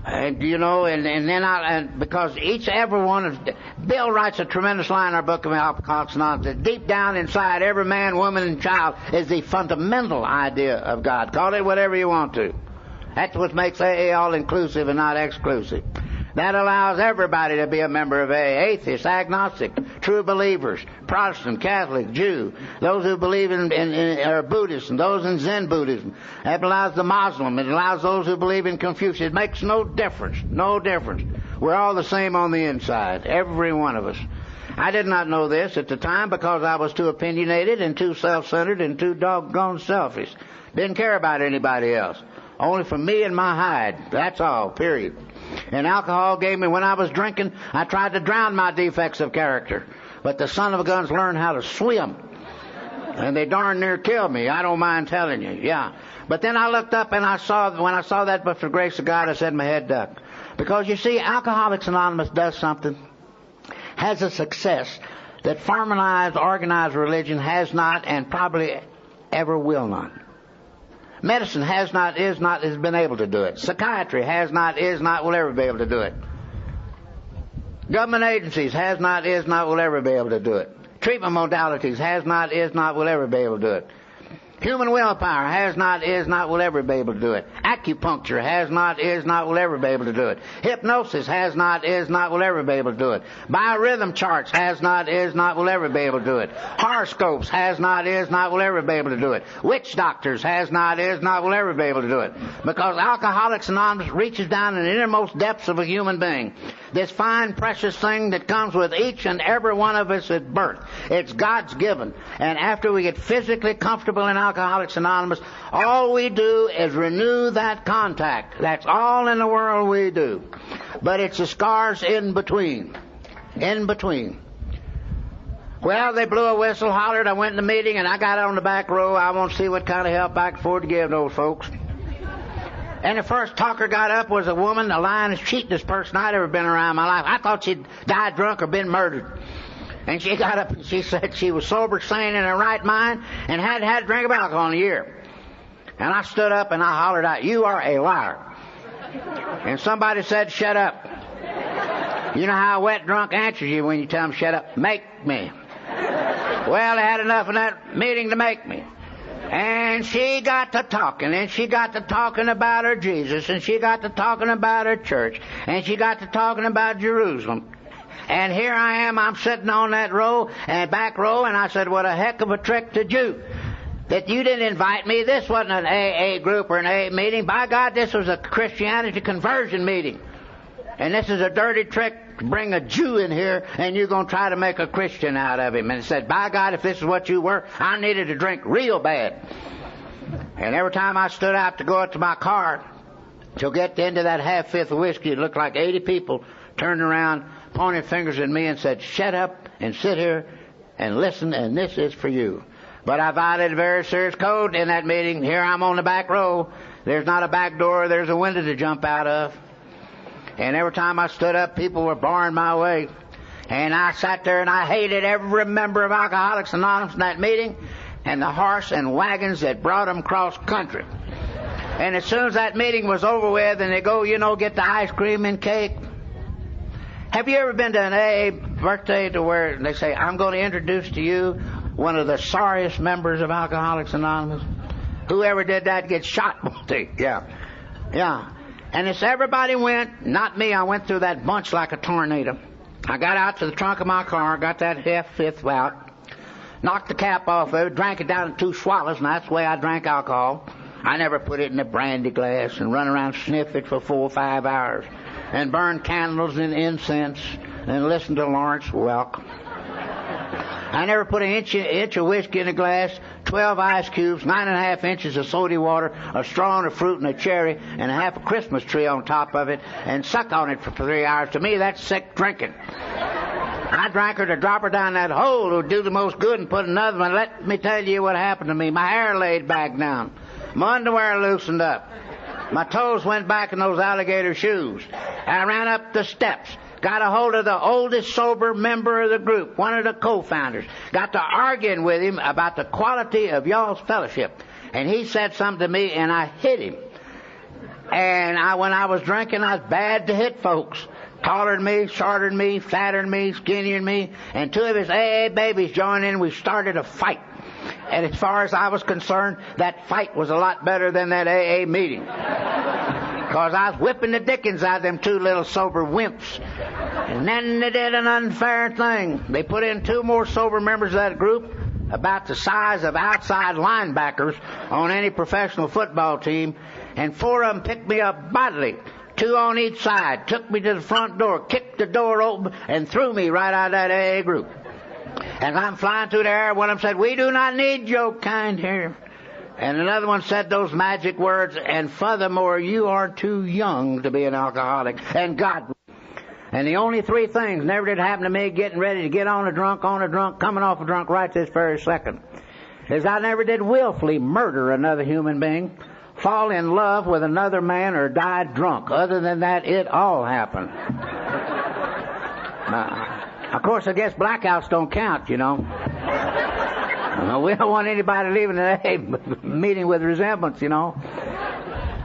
And, you know, and then because every one of, Bill writes a tremendous line in our book of Alcoholics Anonymous, that deep down inside every man, woman, and child is the fundamental idea of God. Call it whatever you want to. That's what makes AA all-inclusive and not exclusive. That allows everybody to be a member of AA, atheists, agnostic, true believers, Protestant, Catholic, Jew, those who believe in Buddhist, and those in Zen Buddhism. That allows the Muslim. It allows those who believe in Confucius. It makes no difference, no difference. We're all the same on the inside, every one of us. I did not know this at the time because I was too opinionated and too self-centered and too doggone selfish. Didn't care about anybody else. only for me and my hide. That's all, period. And alcohol gave me, when I was drinking, I tried to drown my defects of character. But the son of a guns learned how to swim. And they darn near killed me. I don't mind telling you, yeah. But then I looked up and when I saw that, but for the grace of God, I said my head ducked. Because you see, Alcoholics Anonymous does something, has a success that formalized, organized religion has not and probably ever will not. Medicine has been able to do it. Psychiatry has not, is not, will ever be able to do it. Government agencies has not, is not, will ever be able to do it. Treatment modalities has not, is not, will ever be able to do it. Human willpower has not, is not, will ever be able to do it. Acupuncture has not, is not, will ever be able to do it. Hypnosis has not, is not, will ever be able to do it. Biorhythm charts has not, is not, will ever be able to do it. Horoscopes has not, is not, will ever be able to do it. Witch doctors has not, is not, will ever be able to do it. Because Alcoholics Anonymous reaches down in the innermost depths of a human being. This fine, precious thing that comes with each and every one of us at birth. It's God's given. And after we get physically comfortable in Alcoholics Anonymous, all we do is renew that contact. That's all in the world we do. But it's the scars in between. In between. Well, they blew a whistle, hollered, I went in the meeting, and I got on the back row. I want to see what kind of help I can afford to give those folks. And the first talker got up was a woman, the lyingest, cheatingest person I'd ever been around in my life. I thought she'd died drunk or been murdered. And she got up and she said she was sober, sane, in her right mind, and hadn't had a drink of alcohol in a year. And I stood up and I hollered out, "You are a liar." And somebody said, "Shut up." You know how a wet drunk answers you when you tell them, "Shut up." "Make me." Well, they had enough of that meeting to make me. And she got to talking, and she got to talking about her Jesus, and she got to talking about her church, and she got to talking about Jerusalem. And here I am, I'm sitting on that row, and back row, and I said, "What a heck of a trick to you that you didn't invite me. This wasn't an AA group or an AA meeting. By God, this was a Christianity conversion meeting. And this is a dirty trick to bring a Jew in here, and you're going to try to make a Christian out of him." And he said, "By God, if this is what you were, I needed to drink real bad." And every time I stood out to go up to my car to get into that half-fifth of whiskey, it looked like 80 people turned around, pointed fingers at me and said, "Shut up and sit here and listen, and this is for you." But I violated a very serious code in that meeting. Here I'm on the back row. There's not a back door. There's a window to jump out of. And every time I stood up, people were barring my way. And I sat there and I hated every member of Alcoholics Anonymous in that meeting and the horse and wagons that brought them cross country. And as soon as that meeting was over with and they go, get the ice cream and cake. Have you ever been to an AA birthday to where they say, "I'm going to introduce to you one of the sorriest members of Alcoholics Anonymous"? Whoever did that gets shot, won't they? Yeah. Yeah. And as everybody went, not me, I went through that bunch like a tornado. I got out to the trunk of my car, got that half-fifth out, knocked the cap off of it, drank it down in 2 swallows, and that's the way I drank alcohol. I never put it in a brandy glass and run around and sniff it for 4 or 5 hours and burn candles and incense and listen to Lawrence Welk. I never put an inch of whiskey in a glass, 12 ice cubes, 9.5 inches of soda water, a straw and a fruit and a cherry, and half a Christmas tree on top of it, and suck on it for 3 hours. To me, that's sick drinking. I drank her to drop her down that hole who would do the most good and put another one. Let me tell you what happened to me. My hair laid back down. My underwear loosened up. My toes went back in those alligator shoes. I ran up the steps. Got a hold of the oldest sober member of the group, one of the co-founders. Got to arguing with him about the quality of y'all's fellowship. And he said something to me, and I hit him. And when I was drinking, I was bad to hit folks. Taller than me, shorter than me, fatter than me, skinnier than me. And 2 of his AA babies joined in. We started a fight. And as far as I was concerned, that fight was a lot better than that AA meeting. Because I was whipping the dickens out of them 2 little sober wimps. And then they did an unfair thing. They put in 2 more sober members of that group, about the size of outside linebackers on any professional football team, and 4 of them picked me up bodily, 2 on each side, took me to the front door, kicked the door open, and threw me right out of that AA group. As I'm flying through the air, one of them said, "We do not need your kind here." And another one said those magic words, and furthermore, you are too young to be an alcoholic. And God. And the only three things never did happen to me, getting ready to get on a drunk, coming off a drunk right this very second, is I never did willfully murder another human being, fall in love with another man, or die drunk. Other than that, it all happened. Of course, I guess blackouts don't count, you know. We don't want anybody leaving today meeting with resemblance, you know.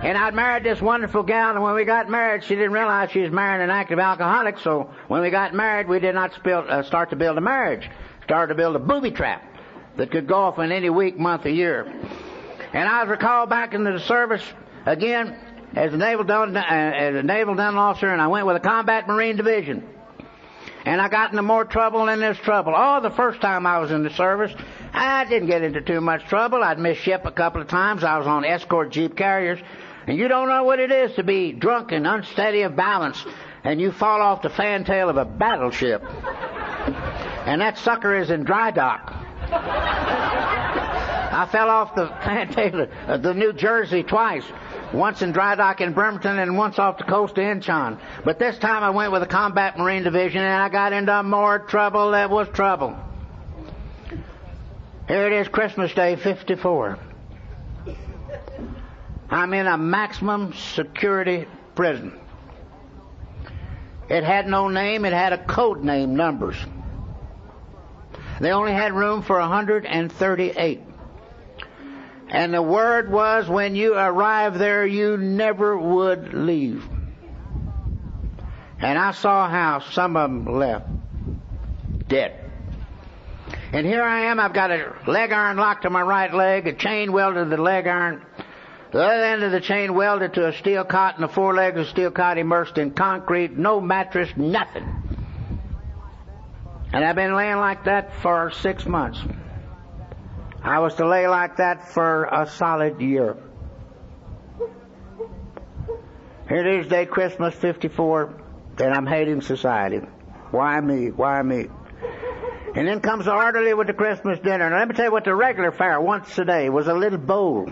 And I'd married this wonderful gal, and when we got married, she didn't realize she was marrying an active alcoholic, so when we got married, we did not start to build a marriage. Started to build a booby trap that could go off in any week, month, or year. And I was recalled back into the service again as a naval dental officer, and I went with a combat Marine division. And I got into more trouble than there's trouble. Oh, the first time I was in the service, I didn't get into too much trouble. I'd missed ship a couple of times. I was on escort jeep carriers. And you don't know what it is to be drunk and unsteady of balance, and you fall off the fantail of a battleship. And that sucker is in dry dock. I fell off the fantail of the New Jersey twice. Once in dry dock in Bremerton and once off the coast of Incheon. But this time I went with a combat Marine division, and I got into more trouble that was trouble. Here it is, Christmas Day, 54. I'm in a maximum security prison. It had no name. It had a code name, numbers. They only had room for 138. And the word was, when you arrive there, you never would leave. And I saw how some of them left dead. And here I am. I've got a leg iron locked to my right leg, a chain welded to the leg iron, the other end of the chain welded to a steel cot, and the four legs of steel cot immersed in concrete, no mattress, nothing. And I've been laying like that for 6 months. I was to lay like that for a solid year. Here it is, day Christmas 54, and I'm hating society. Why me? Why me? And then comes the orderly with the Christmas dinner. Now let me tell you what the regular fare once a day was: a little bowl.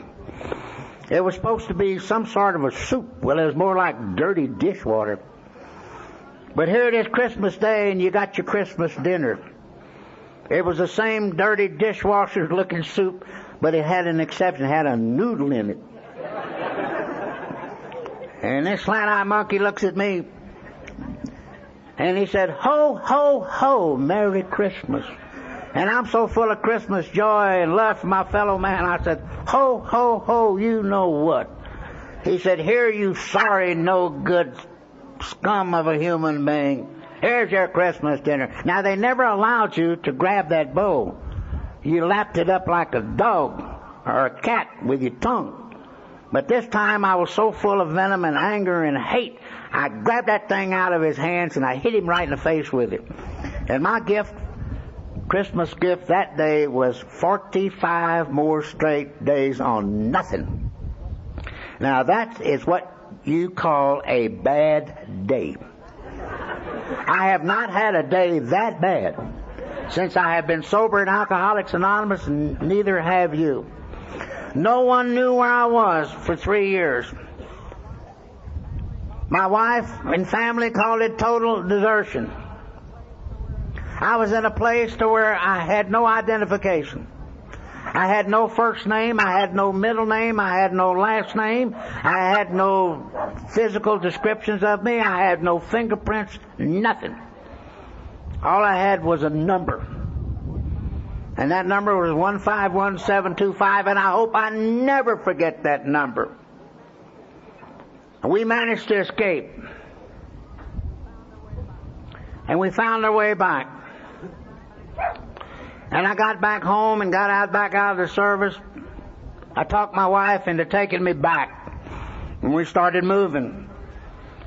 It was supposed to be some sort of a soup. Well, it was more like dirty dishwater. But here it is, Christmas Day, and you got your Christmas dinner. It was the same dirty dishwasher-looking soup, but it had an exception. It had a noodle in it. And this slant-eyed monkey looks at me, and he said, "Ho, ho, ho, Merry Christmas." And I'm so full of Christmas joy and love for my fellow man, I said, "Ho, ho, ho, you know what?" He said, "Here, you sorry, no-good scum of a human being. Here's your Christmas dinner." Now, they never allowed you to grab that bowl. You lapped it up like a dog or a cat with your tongue. But this time I was so full of venom and anger and hate, I grabbed that thing out of his hands and I hit him right in the face with it. And my gift, Christmas gift that day, was 45 more straight days on nothing. Now that is what you call a bad day. I have not had a day that bad since I have been sober in Alcoholics Anonymous, and neither have you. No one knew where I was for 3 years. My wife and family called it total desertion. I was in a place to where I had no identification. I had no first name, I had no middle name, I had no last name, I had no physical descriptions of me, I had no fingerprints, nothing. All I had was a number. And that number was 151725, and I hope I never forget that number. We managed to escape. And we found our way back. And I got back home and got back out of the service. I talked my wife into taking me back. And we started moving.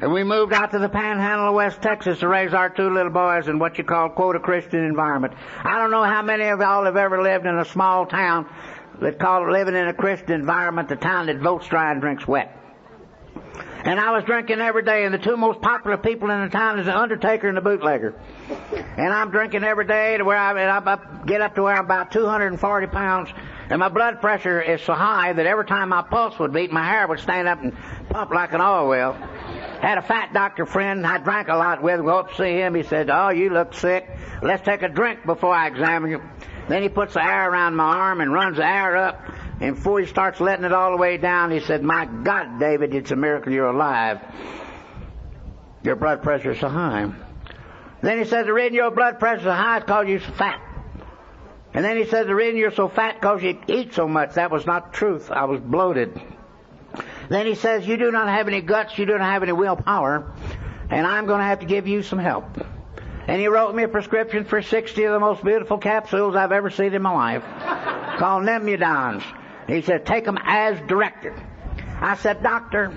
And we moved out to the panhandle of West Texas to raise our 2 little boys in what you call, quote, a Christian environment. I don't know how many of y'all have ever lived in a small town that call living in a Christian environment the town that votes dry and drinks wet. And I was drinking every day, and the 2 most popular people in the town is the undertaker and the bootlegger. And I'm drinking every day to where I get up to where I'm about 240 pounds, And my blood pressure is so high that every time my pulse would beat, my hair would stand up and pump like an oil well. Had a fat doctor friend I drank a lot with. Go up to see him. He said, "Oh, you look sick. Let's take a drink before I examine you." Then he puts the air around my arm and runs the air up. And before he starts letting it all the way down, he said, "My God, David, it's a miracle you're alive. Your blood pressure is so high." Then he says, "The reason your blood pressure is so high is because you're so fat." And then he says, "The reason you're so fat is because you eat so much." That was not the truth. I was bloated. Then he says, "You do not have any guts, you do not have any willpower, and I'm going to have to give you some help." And he wrote me a prescription for 60 of the most beautiful capsules I've ever seen in my life, called Nemudons. He said, "Take them as directed." I said, "Doctor,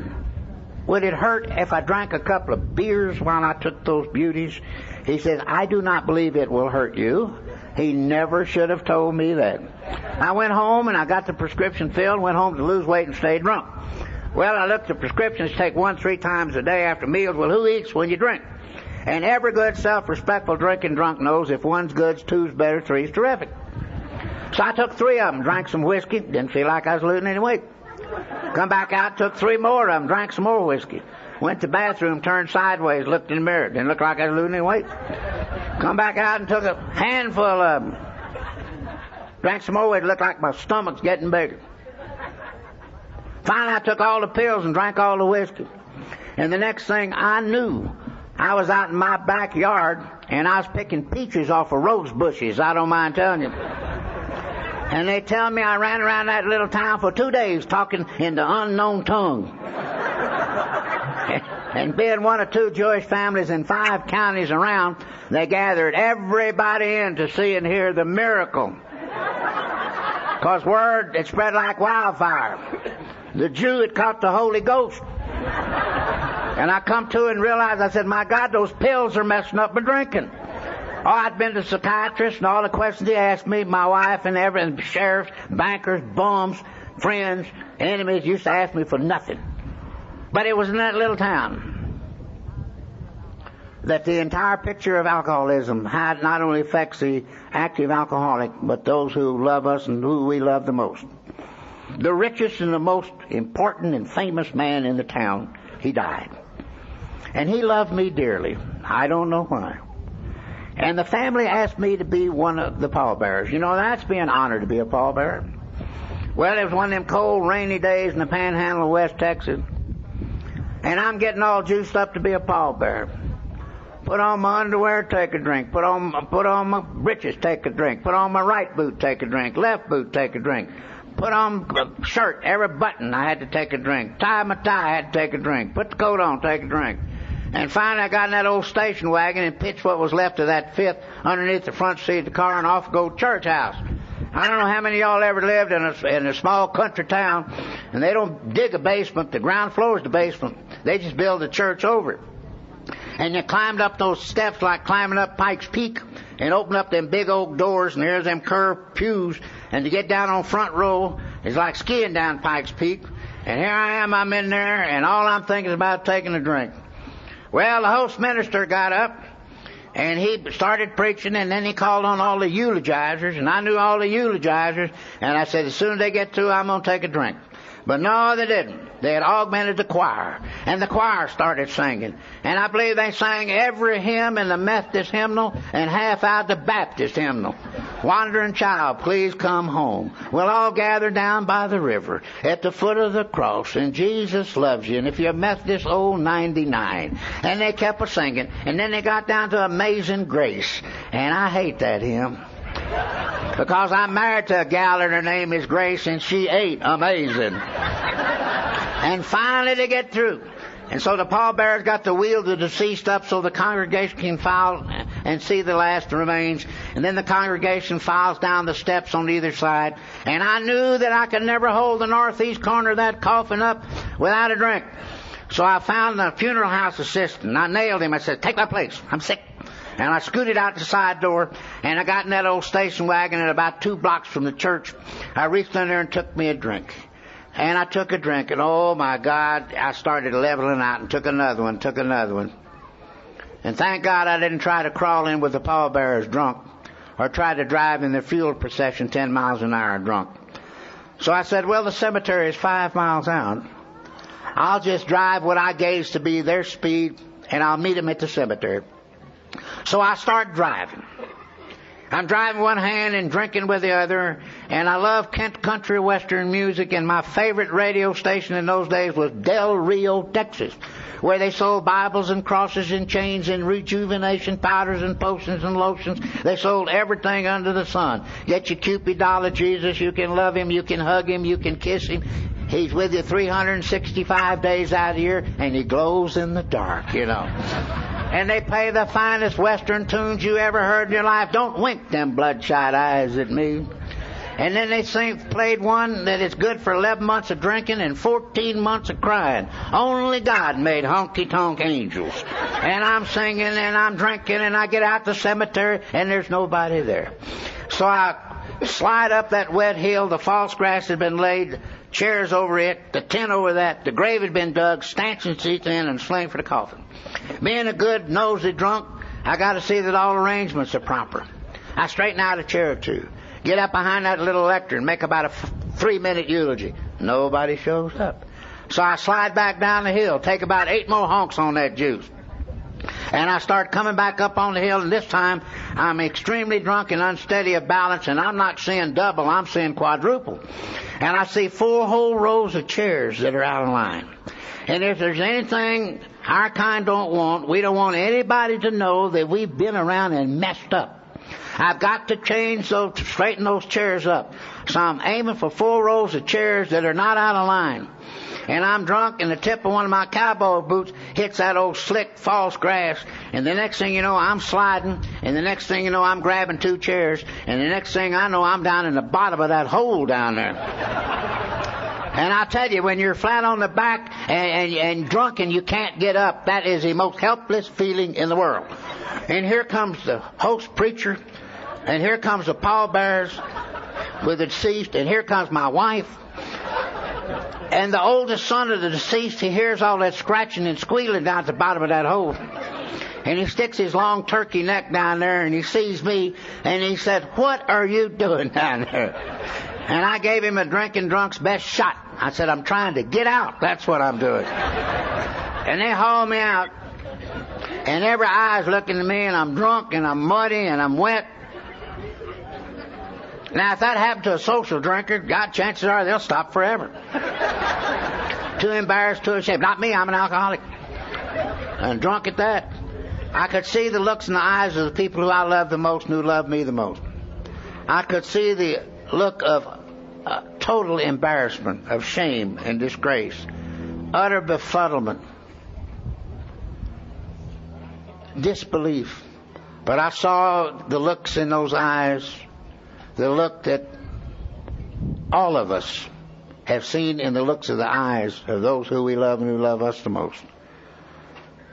would it hurt if I drank a couple of beers while I took those beauties?" He said, "I do not believe it will hurt you." He never should have told me that. I went home and I got the prescription filled, went home to lose weight and stay drunk. Well, I looked at the prescriptions, take 1-3 times a day after meals. Well, who eats when you drink? And every good, self-respectful drinking drunk knows if one's good, two's better, three's terrific. So I took 3 of them, drank some whiskey, didn't feel like I was losing any weight. Come back out, took 3 more of them, drank some more whiskey. Went to the bathroom, turned sideways, looked in the mirror, didn't look like I was losing any weight. Come back out and took a handful of them. Drank some more, it looked like my stomach's getting bigger. Finally, I took all the pills and drank all the whiskey. And the next thing I knew, I was out in my backyard, and I was picking peaches off of rose bushes, I don't mind telling you. And they tell me I ran around that little town for 2 days talking in the unknown tongue. And being one of 2 Jewish families in 5 counties around, they gathered everybody in to see and hear the miracle. Because word had spread like wildfire. The Jew had caught the Holy Ghost. And I come to and realized, I said, "My God, those pills are messing up my drinking." Oh, I'd been to psychiatrists and all the questions he asked me, my wife and everything, sheriffs, bankers, bums, friends, enemies used to ask me for nothing. But it was in that little town that the entire picture of alcoholism had not only affects the active alcoholic, but those who love us and who we love the most. The richest and the most important and famous man in the town, he died. And he loved me dearly. I don't know why. And the family asked me to be one of the pallbearers. You know, that's being honored to be a pallbearer. Well, it was one of them cold, rainy days in the panhandle of West Texas. And I'm getting all juiced up to be a pallbearer. Put on my underwear, take a drink. Put on my breeches, take a drink. Put on my right boot, take a drink. Left boot, take a drink. Put on a shirt, every button I had to take a drink. Tie my tie, I had to take a drink. Put the coat on, take a drink. And finally I got in that old station wagon and pitched what was left of that fifth underneath the front seat of the car and off to go to church house. I don't know how many of y'all ever lived in a small country town, and they don't dig a basement. The ground floor is the basement. They just build a church over it. And you climbed up those steps like climbing up Pikes Peak and opened up them big oak doors, and there's them curved pews. And to get down on front row is like skiing down Pikes Peak. And here I am, I'm in there, and all I'm thinking is about taking a drink. Well, the host minister got up, and he started preaching, and then he called on all the eulogizers, and I knew all the eulogizers, and I said, as soon as they get through, I'm going to take a drink. But no, they didn't. They had augmented the choir, and the choir started singing. And I believe they sang every hymn in the Methodist hymnal and half out the Baptist hymnal. Wandering child, please come home. We'll all gather down by the river at the foot of the cross, and Jesus loves you. And if you're Methodist, oh, 99. And they kept singing, and then they got down to Amazing Grace. And I hate that hymn. Because I'm married to a gal and her name is Grace, and she ain't amazing. And finally they get through. And so the pallbearers got to wheel the deceased up so the congregation can file and see the last remains. And then the congregation files down the steps on either side. And I knew that I could never hold the northeast corner of that coffin up without a drink. So I found a funeral house assistant. I nailed him. I said, take my place. I'm sick. And I scooted out the side door, and I got in that old station wagon at about 2 blocks from the church. I reached in there and took me a drink. And I took a drink, and oh, my God, I started leveling out and took another one. And thank God I didn't try to crawl in with the pallbearers drunk or try to drive in the funeral procession 10 miles an hour drunk. So I said, well, the cemetery is 5 miles out. I'll just drive what I gauge to be their speed, and I'll meet them at the cemetery. So I start driving. I'm driving one hand and drinking with the other, and I love country western music, and my favorite radio station in those days was Del Rio, Texas, where they sold Bibles and crosses and chains and rejuvenation powders and potions and lotions. They sold everything under the sun. Get your Cupid doll of Jesus. You can love him. You can hug him. You can kiss him. He's with you 365 days out of the year, and he glows in the dark, you know. And they play the finest western tunes you ever heard in your life. Don't wink them bloodshot eyes at me. And then they played one that is good for 11 months of drinking and 14 months of crying. Only God made honky-tonk angels. And I'm singing and I'm drinking and I get out the cemetery and there's nobody there. So I slide up that wet hill. The false grass had been laid, chairs over it, the tent over that, the grave had been dug, stanchion seats in, and sling for the coffin. Being a good nosy drunk, I got to see that all arrangements are proper. I straighten out a chair or two, get up behind that little lectern, make about a 3-minute eulogy. Nobody shows up. So I slide back down the hill, take about 8 more honks on that juice. And I start coming back up on the hill, and this time I'm extremely drunk and unsteady of balance, and I'm not seeing double, I'm seeing quadruple. And I see 4 whole rows of chairs that are out of line. And if there's anything our kind don't want, we don't want anybody to know that we've been around and messed up. I've got to straighten those chairs up. So I'm aiming for 4 rows of chairs that are not out of line. And I'm drunk, and the tip of one of my cowboy boots hits that old slick false grass. And the next thing you know, I'm sliding. And the next thing you know, I'm grabbing 2 chairs. And the next thing I know, I'm down in the bottom of that hole down there. And I tell you, when you're flat on the back and drunk and you can't get up, that is the most helpless feeling in the world. And here comes the host preacher. And here comes the pallbearers with the deceased. And here comes my wife. And the oldest son of the deceased, he hears all that scratching and squealing down at the bottom of that hole. And he sticks his long turkey neck down there and he sees me and he said, "What are you doing down there?" And I gave him a drinking drunk's best shot. I said, "I'm trying to get out. That's what I'm doing." And they haul me out. And every eye's looking at me and I'm drunk and I'm muddy and I'm wet. Now, if that happened to a social drinker, God, chances are they'll stop forever. Too embarrassed, too ashamed. Not me, I'm an alcoholic. And drunk at that. I could see the looks in the eyes of the people who I love the most and who love me the most. I could see the look of total embarrassment, of shame and disgrace, utter befuddlement, disbelief. But I saw the looks in those eyes, the look that all of us have seen in the looks of the eyes of those who we love and who love us the most.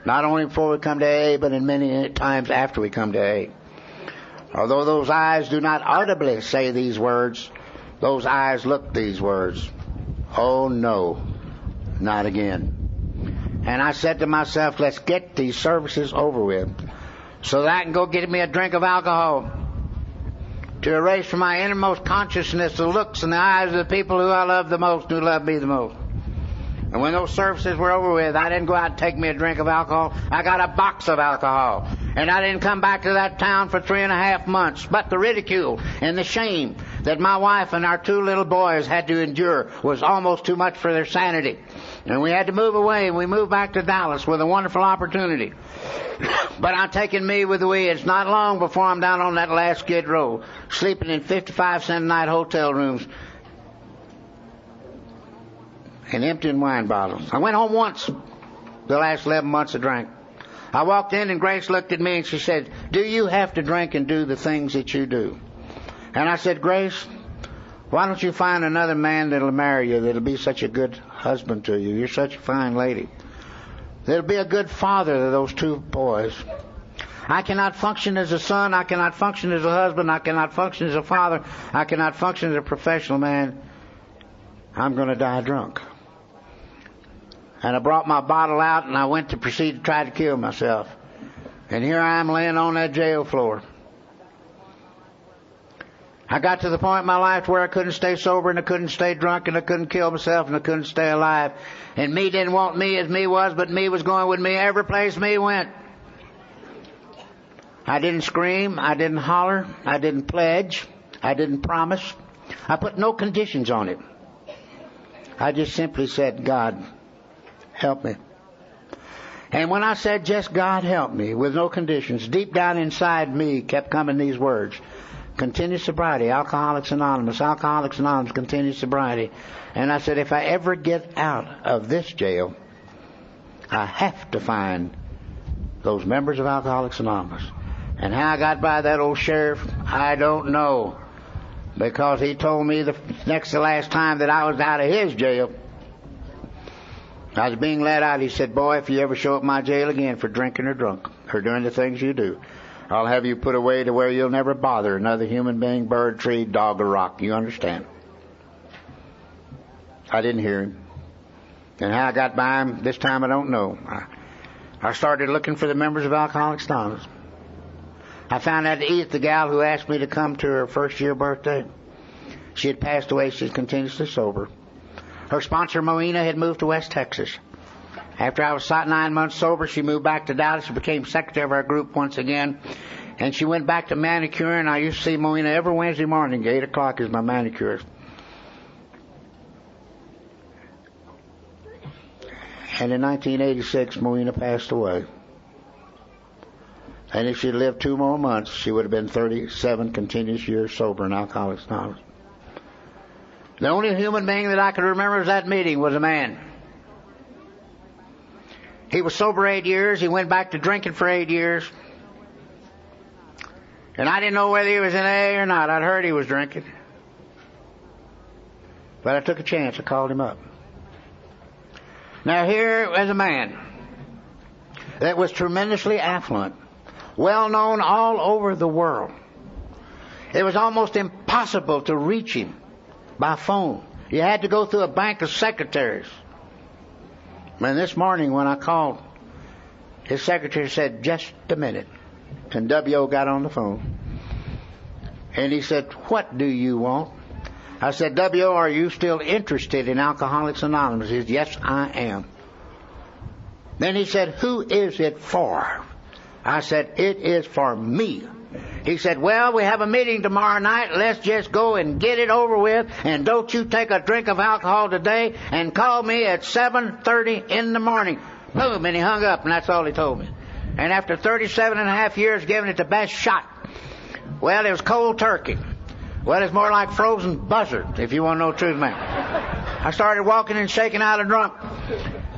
Not only before we come to AA, but in many times after we come to AA. Although those eyes do not audibly say these words, those eyes look these words. Oh no, not again. And I said to myself, let's get these services over with so that I can go get me a drink of alcohol to erase from my innermost consciousness the looks in the eyes of the people who I love the most, who love me the most. And when those services were over with, I didn't go out and take me a drink of alcohol. I got a box of alcohol. And I didn't come back to that town for 3.5 months. But the ridicule and the shame that my wife and our 2 little boys had to endure was almost too much for their sanity. And we had to move away, and we moved back to Dallas with a wonderful opportunity. But I'm taking me with we. It's not long before I'm down on that last Skid Row, sleeping in 55-cent a night hotel rooms and emptying wine bottles. I went home once the last 11 months I drank. I walked in and Grace looked at me and she said, "Do you have to drink and do the things that you do?" And I said, "Grace, why don't you find another man that'll marry you, that'll be such a good husband to you? You're such a fine lady. That'll be a good father to those 2 boys. I cannot function as a son. I cannot function as a husband. I cannot function as a father. I cannot function as a professional man. I'm going to die drunk." And I brought my bottle out and I went to proceed to try to kill myself. And here I am laying on that jail floor. I got to the point in my life where I couldn't stay sober and I couldn't stay drunk and I couldn't kill myself and I couldn't stay alive. And me didn't want me as me was, but me was going with me every place me went. I didn't scream, I didn't holler, I didn't pledge, I didn't promise. I put no conditions on it. I just simply said, God, help me. And when I said, just God help me, with no conditions, deep down inside me kept coming these words. Continued sobriety, Alcoholics Anonymous, continued sobriety. And I said, if I ever get out of this jail, I have to find those members of Alcoholics Anonymous. And how I got by that old sheriff, I don't know. Because he told me the next to last time that I was out of his jail, I was being let out. He said, boy, if you ever show up my jail again for drinking or drunk or doing the things you do, I'll have you put away to where you'll never bother another human being, bird, tree, dog, or rock. You understand? I didn't hear him. And how I got by him this time, I don't know. I started looking for the members of Alcoholics Anonymous. I found out Edith, the gal who asked me to come to her first year birthday. She had passed away. She's continuously sober. Her sponsor, Moena, had moved to West Texas. After I was 9 months sober, she moved back to Dallas. She became secretary of our group once again. And she went back to manicure, and I used to see Moena every Wednesday morning. 8 o'clock is my manicurist. And in 1986, Moena passed away. And if she'd lived 2 more months, she would have been 37 continuous years sober in Alcoholics Anonymous. The only human being that I could remember of that meeting was a man. He was sober 8 years. He went back to drinking for 8 years. And I didn't know whether he was in AA or not. I'd heard he was drinking. But I took a chance. I called him up. Now here was a man that was tremendously affluent, well known all over the world. It was almost impossible to reach him by phone. You had to go through a bank of secretaries. And this morning when I called, his secretary said, just a minute. And W.O. got on the phone. And he said, what do you want? I said, W.O., are you still interested in Alcoholics Anonymous? He said, yes, I am. Then he said, who is it for? I said, it is for me. He said, well, we have a meeting tomorrow night. Let's just go and get it over with. And don't you take a drink of alcohol today and call me at 7:30 in the morning. Boom, and he hung up, and that's all he told me. And after 37 and a half years giving it the best shot, well, it was cold turkey. Well, it's more like frozen buzzard, if you want to know the truth, man. I started walking and shaking out of drunk.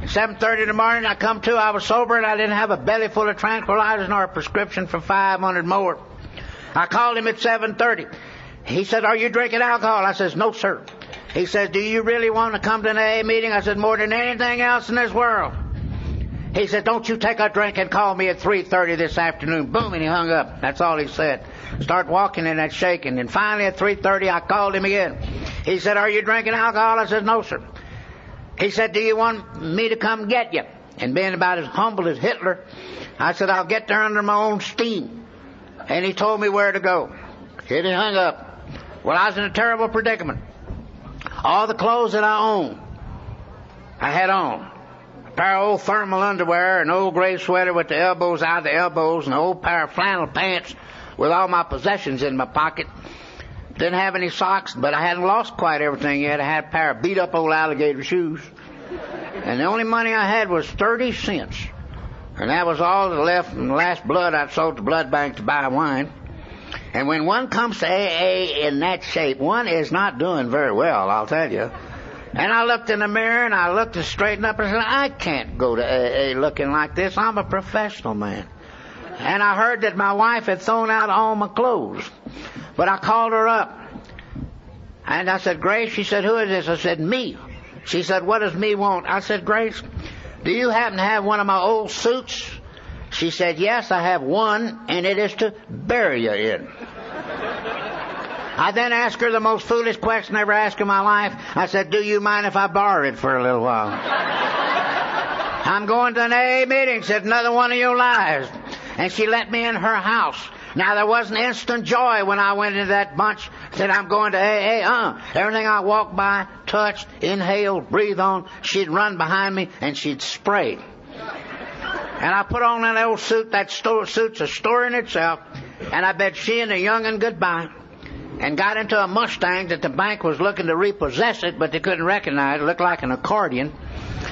7:30 in the morning, I come to, I was sober, and I didn't have a belly full of tranquilizers nor a prescription for 500 more. I called him at 7:30. He said, are you drinking alcohol? I says, no, sir. He says, do you really want to come to an AA meeting? I said, more than anything else in this world. He said, don't you take a drink and call me at 3:30 this afternoon. Boom, and he hung up. That's all he said. Start walking and that shaking. And finally at 3:30, I called him again. He said, are you drinking alcohol? I said, no, sir. He said, do you want me to come get you? And being about as humble as Hitler, I said, I'll get there under my own steam. And he told me where to go. And he hung up. Well, I was in a terrible predicament. All the clothes that I owned, I had on. A pair of old thermal underwear, an old gray sweater with the elbows out of the elbows, and an old pair of flannel pants with all my possessions in my pocket. Didn't have any socks, but I hadn't lost quite everything yet. I had a pair of beat-up old alligator shoes. And the only money I had was 30 cents. And that was all that left from the last blood I'd sold to blood bank to buy wine. And when one comes to AA in that shape, one is not doing very well, I'll tell you. And I looked in the mirror and I looked to straighten up and said, I can't go to AA looking like this. I'm a professional man. And I heard that my wife had thrown out all my clothes. But I called her up. And I said, Grace, she said, who is this? I said, me. She said, what does me want? I said, Grace, do you happen to have one of my old suits? She said, yes, I have one, and it is to bury you in. I then asked her the most foolish question I ever asked in my life. I said, do you mind if I borrow it for a little while? I'm going to an AA meeting, said, another one of your lies. And she let me in her house. Now, there wasn't instant joy when I went into that bunch, said I'm going to AA. Everything I walked by, touched, inhaled, breathed on, she'd run behind me and she'd spray. And I put on that old suit. That suit's a story in itself. And I bid she and the young'un goodbye. And got into a Mustang that the bank was looking to repossess it, but they couldn't recognize it. It looked like an accordion.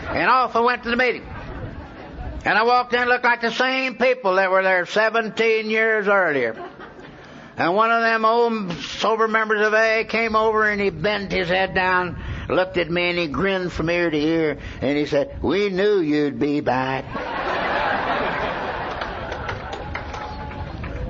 And off I went to the meeting. And I walked in, looked like the same people that were there 17 years earlier. And one of them old sober members of AA came over and he bent his head down, looked at me, and he grinned from ear to ear. And he said, "We knew you'd be back."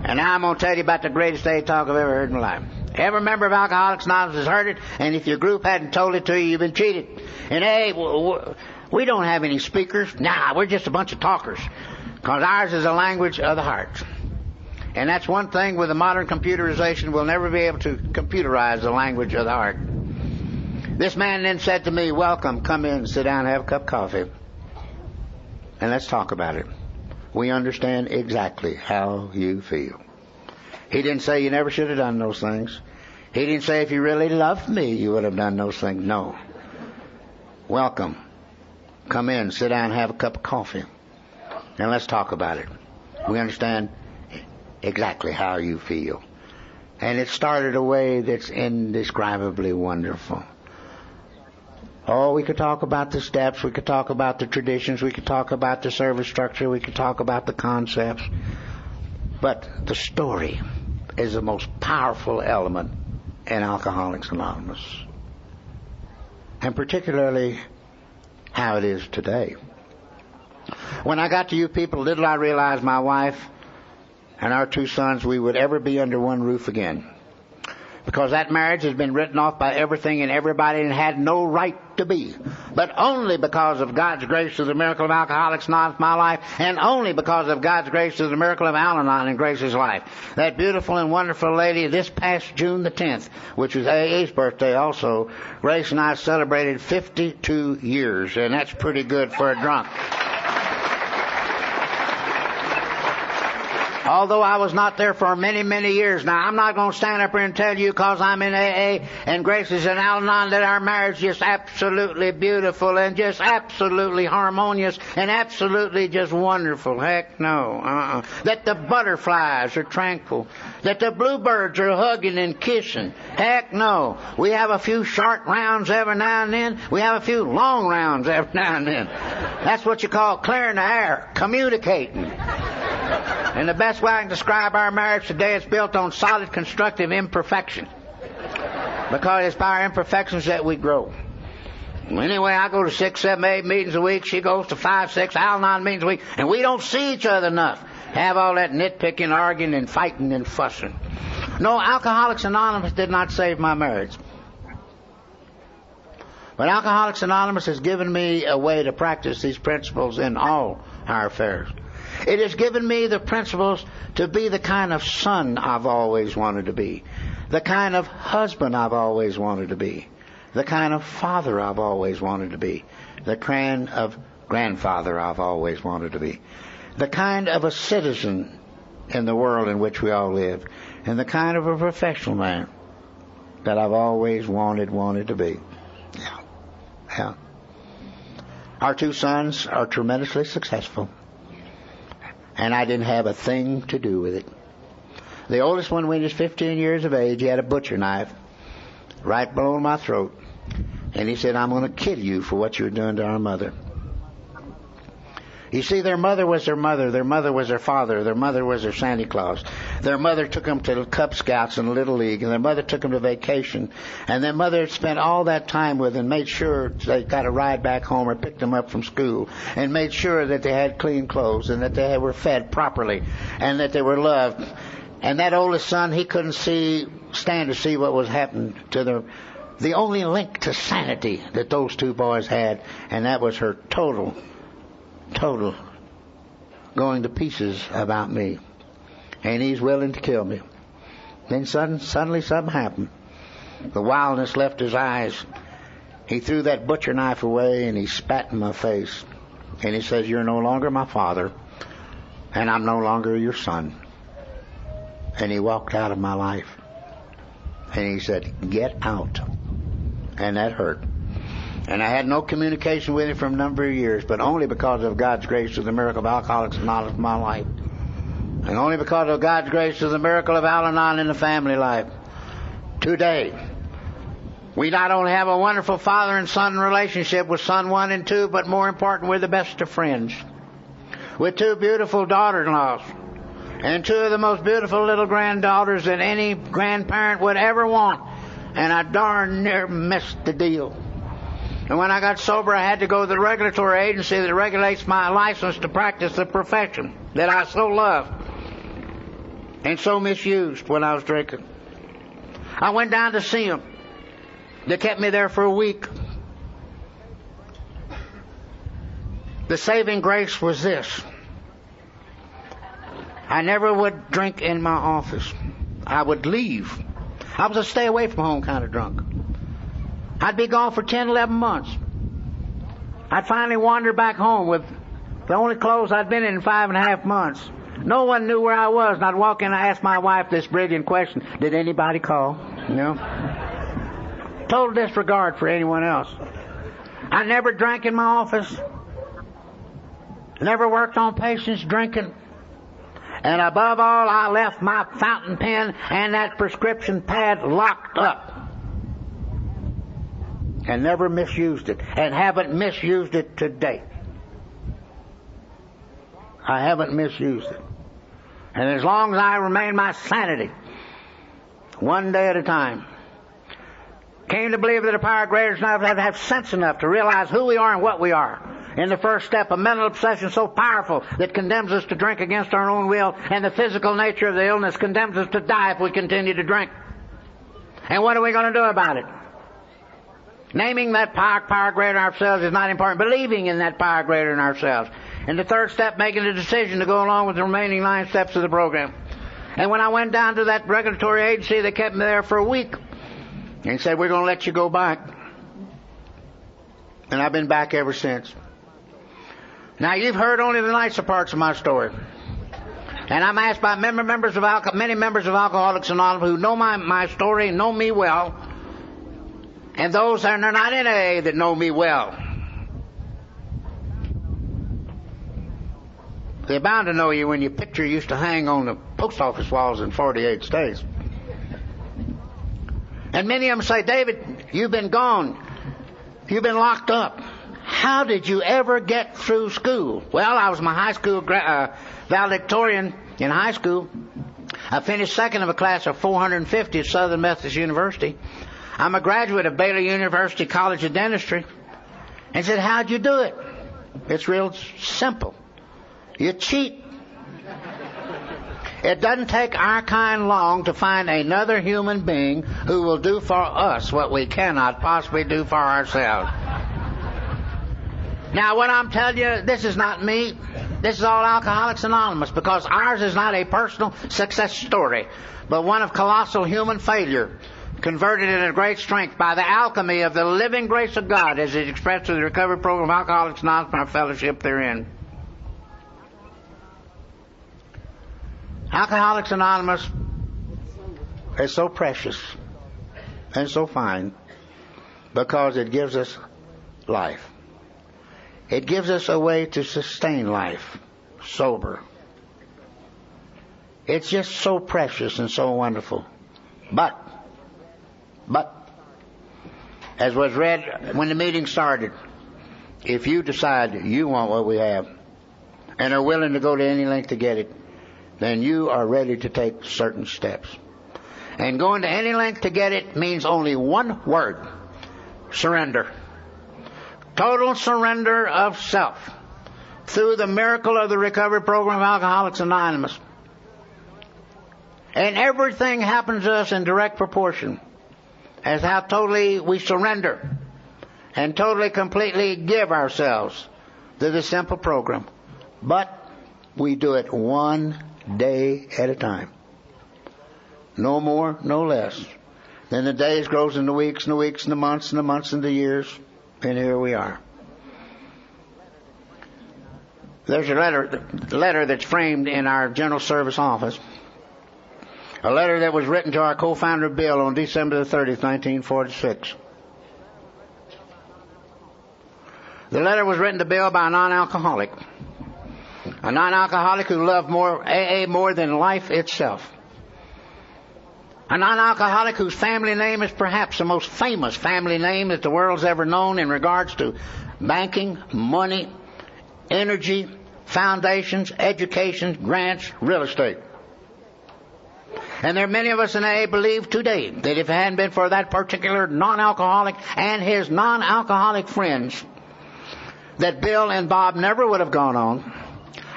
And now I'm going to tell you about the greatest AA talk I've ever heard in my life. Every member of Alcoholics Anonymous has heard it, and if your group hadn't told it to you, you've been cheated. And AA, we don't have any speakers. Nah, we're just a bunch of talkers. Because ours is a language of the heart. And that's one thing with the modern computerization, we'll never be able to computerize the language of the heart. This man then said to me, "Welcome, come in, sit down, have a cup of coffee. And let's talk about it. We understand exactly how you feel." He didn't say you never should have done those things. He didn't say if you really loved me, you would have done those things. No. Welcome. Come in, sit down, have a cup of coffee. And let's talk about it. We understand exactly how you feel. And it started a way that's indescribably wonderful. Oh, we could talk about the steps, we could talk about the traditions, we could talk about the service structure, we could talk about the concepts. But the story is the most powerful element in Alcoholics Anonymous. And particularly how it is today. When I got to you people, little I realized my wife and our 2 sons, we would ever be under one roof again. Because that marriage has been written off by everything and everybody and had no right to be. But only because of God's grace through the miracle of Alcoholics Anonymous in my life, and only because of God's grace through the miracle of Al-Anon in Grace's life. That beautiful and wonderful lady, this past June the 10th, which was AA's birthday also, Grace and I celebrated 52 years, and that's pretty good for a drunk. Although I was not there for many, many years. Now, I'm not going to stand up here and tell you because I'm in AA and Grace is in Al-Anon that our marriage is just absolutely beautiful and just absolutely harmonious and absolutely just wonderful. Heck no. That the butterflies are tranquil. That the bluebirds are hugging and kissing. Heck no. We have a few short rounds every now and then. We have a few long rounds every now and then. That's what you call clearing the air, communicating. And the best way I can describe our marriage today, it's built on solid constructive imperfection. Because it's by our imperfections that we grow. Anyway, I go to 6, 7, 8 meetings a week. She goes to 5, 6 Al-Anon meetings a week. And we don't see each other enough. Have all that nitpicking, arguing, and fighting and fussing. No, Alcoholics Anonymous did not save my marriage. But Alcoholics Anonymous has given me a way to practice these principles in all our affairs. It has given me the principles to be the kind of son I've always wanted to be, the kind of husband I've always wanted to be, the kind of father I've always wanted to be, the kind of grandfather I've always wanted to be, the kind of a citizen in the world in which we all live, and the kind of a professional man that I've always wanted to be. Yeah. Our 2 sons are tremendously successful. And I didn't have a thing to do with it. The oldest one, when he was 15 years of age, he had a butcher knife right below my throat. And he said, "I'm going to kill you for what you were doing to our mother." You see, their mother was their mother. Their mother was their father. Their mother was their Santa Claus. Their mother took them to the Cub Scouts and Little League. And their mother took them to vacation. And their mother spent all that time with them and made sure they got a ride back home or picked them up from school. And made sure that they had clean clothes and that they were fed properly. And that they were loved. And that oldest son, he couldn't stand to see what was happening to the only link to sanity that those 2 boys had. And that was her total going to pieces about me. And he's willing to kill me. Then suddenly something happened. The wildness left his eyes. He threw that butcher knife away and he spat in my face. And he says, "You're no longer my father, and I'm no longer your son. And he walked out of my life. And he said, "Get out." And that hurt. And I had no communication with him for a number of years, but only because of God's grace through the miracle of Alcoholics Anonymous in my life. And only because of God's grace through the miracle of Al-Anon in the family life. Today, we not only have a wonderful father and son relationship with son 1 and 2, but more important, we're the best of friends. With 2 beautiful daughter-in-laws. And 2 of the most beautiful little granddaughters that any grandparent would ever want. And I darn near missed the deal. And when I got sober, I had to go to the regulatory agency that regulates my license to practice the profession that I so love and so misused when I was drinking. I went down to see them. They kept me there for a week. The saving grace was this. I never would drink in my office. I would leave. I was a stay away from home kind of drunk. I'd be gone for 10, 11 months. I'd finally wander back home with the only clothes I'd been in 5.5 months. No one knew where I was, and I'd walk in and ask my wife this brilliant question: did anybody call? You know? Total disregard for anyone else. I never drank in my office. Never worked on patients drinking. And above all, I left my fountain pen and that prescription pad locked up. And never misused it. And haven't misused it today. I haven't misused it. And as long as I remain my sanity, one day at a time, came to believe that a power greater than I have sense enough to realize who we are and what we are. In the first step, a mental obsession so powerful that condemns us to drink against our own will, and the physical nature of the illness condemns us to die if we continue to drink. And what are we going to do about it? Naming that power greater than ourselves is not important. Believing in that power greater than ourselves. And the third step, making a decision to go along with the remaining 9 steps of the program. And when I went down to that regulatory agency, they kept me there for a week. And said, "We're going to let you go back." And I've been back ever since. Now, you've heard only the nicer parts of my story. And I'm asked by many members of Alcoholics Anonymous who know my story, know me well, and those that are not in AA that know me well. They're bound to know you when your picture used to hang on the post office walls in 48 states. And many of them say, "David, you've been gone. You've been locked up. How did you ever get through school?" Well, I was my high school valedictorian in high school. I finished second of a class of 450 at Southern Methodist University. I'm a graduate of Baylor University College of Dentistry. And said, "How'd you do it?" It's real simple. You cheat. It doesn't take our kind long to find another human being who will do for us what we cannot possibly do for ourselves. Now, what I'm telling you, this is not me. This is all Alcoholics Anonymous, because ours is not a personal success story, but one of colossal human failure, converted into great strength by the alchemy of the living grace of God as it expressed through the recovery program of Alcoholics Anonymous and our fellowship therein. Alcoholics Anonymous is so precious and so fine because it gives us life. It gives us a way to sustain life, sober. It's just so precious and so wonderful. But, as was read when the meeting started, if you decide you want what we have and are willing to go to any length to get it, then you are ready to take certain steps. And going to any length to get it means only one word: surrender. Total surrender of self through the miracle of the recovery program of Alcoholics Anonymous. And everything happens to us in direct proportion as how totally we surrender and totally, completely give ourselves to this simple program. But we do it one day at a time. No more, no less. Then the days grows into weeks and the weeks and the months and the months into years. And here we are. There's a letter that's framed in our general service office. A letter that was written to our co-founder Bill on December the 30th, 1946. The letter was written to Bill by a non-alcoholic. A non-alcoholic who loved AA more than life itself. A non-alcoholic whose family name is perhaps the most famous family name that the world's ever known in regards to banking, money, energy, foundations, education, grants, real estate. And there are many of us in AA believe today that if it hadn't been for that particular non-alcoholic and his non-alcoholic friends, that Bill and Bob never would have gone on.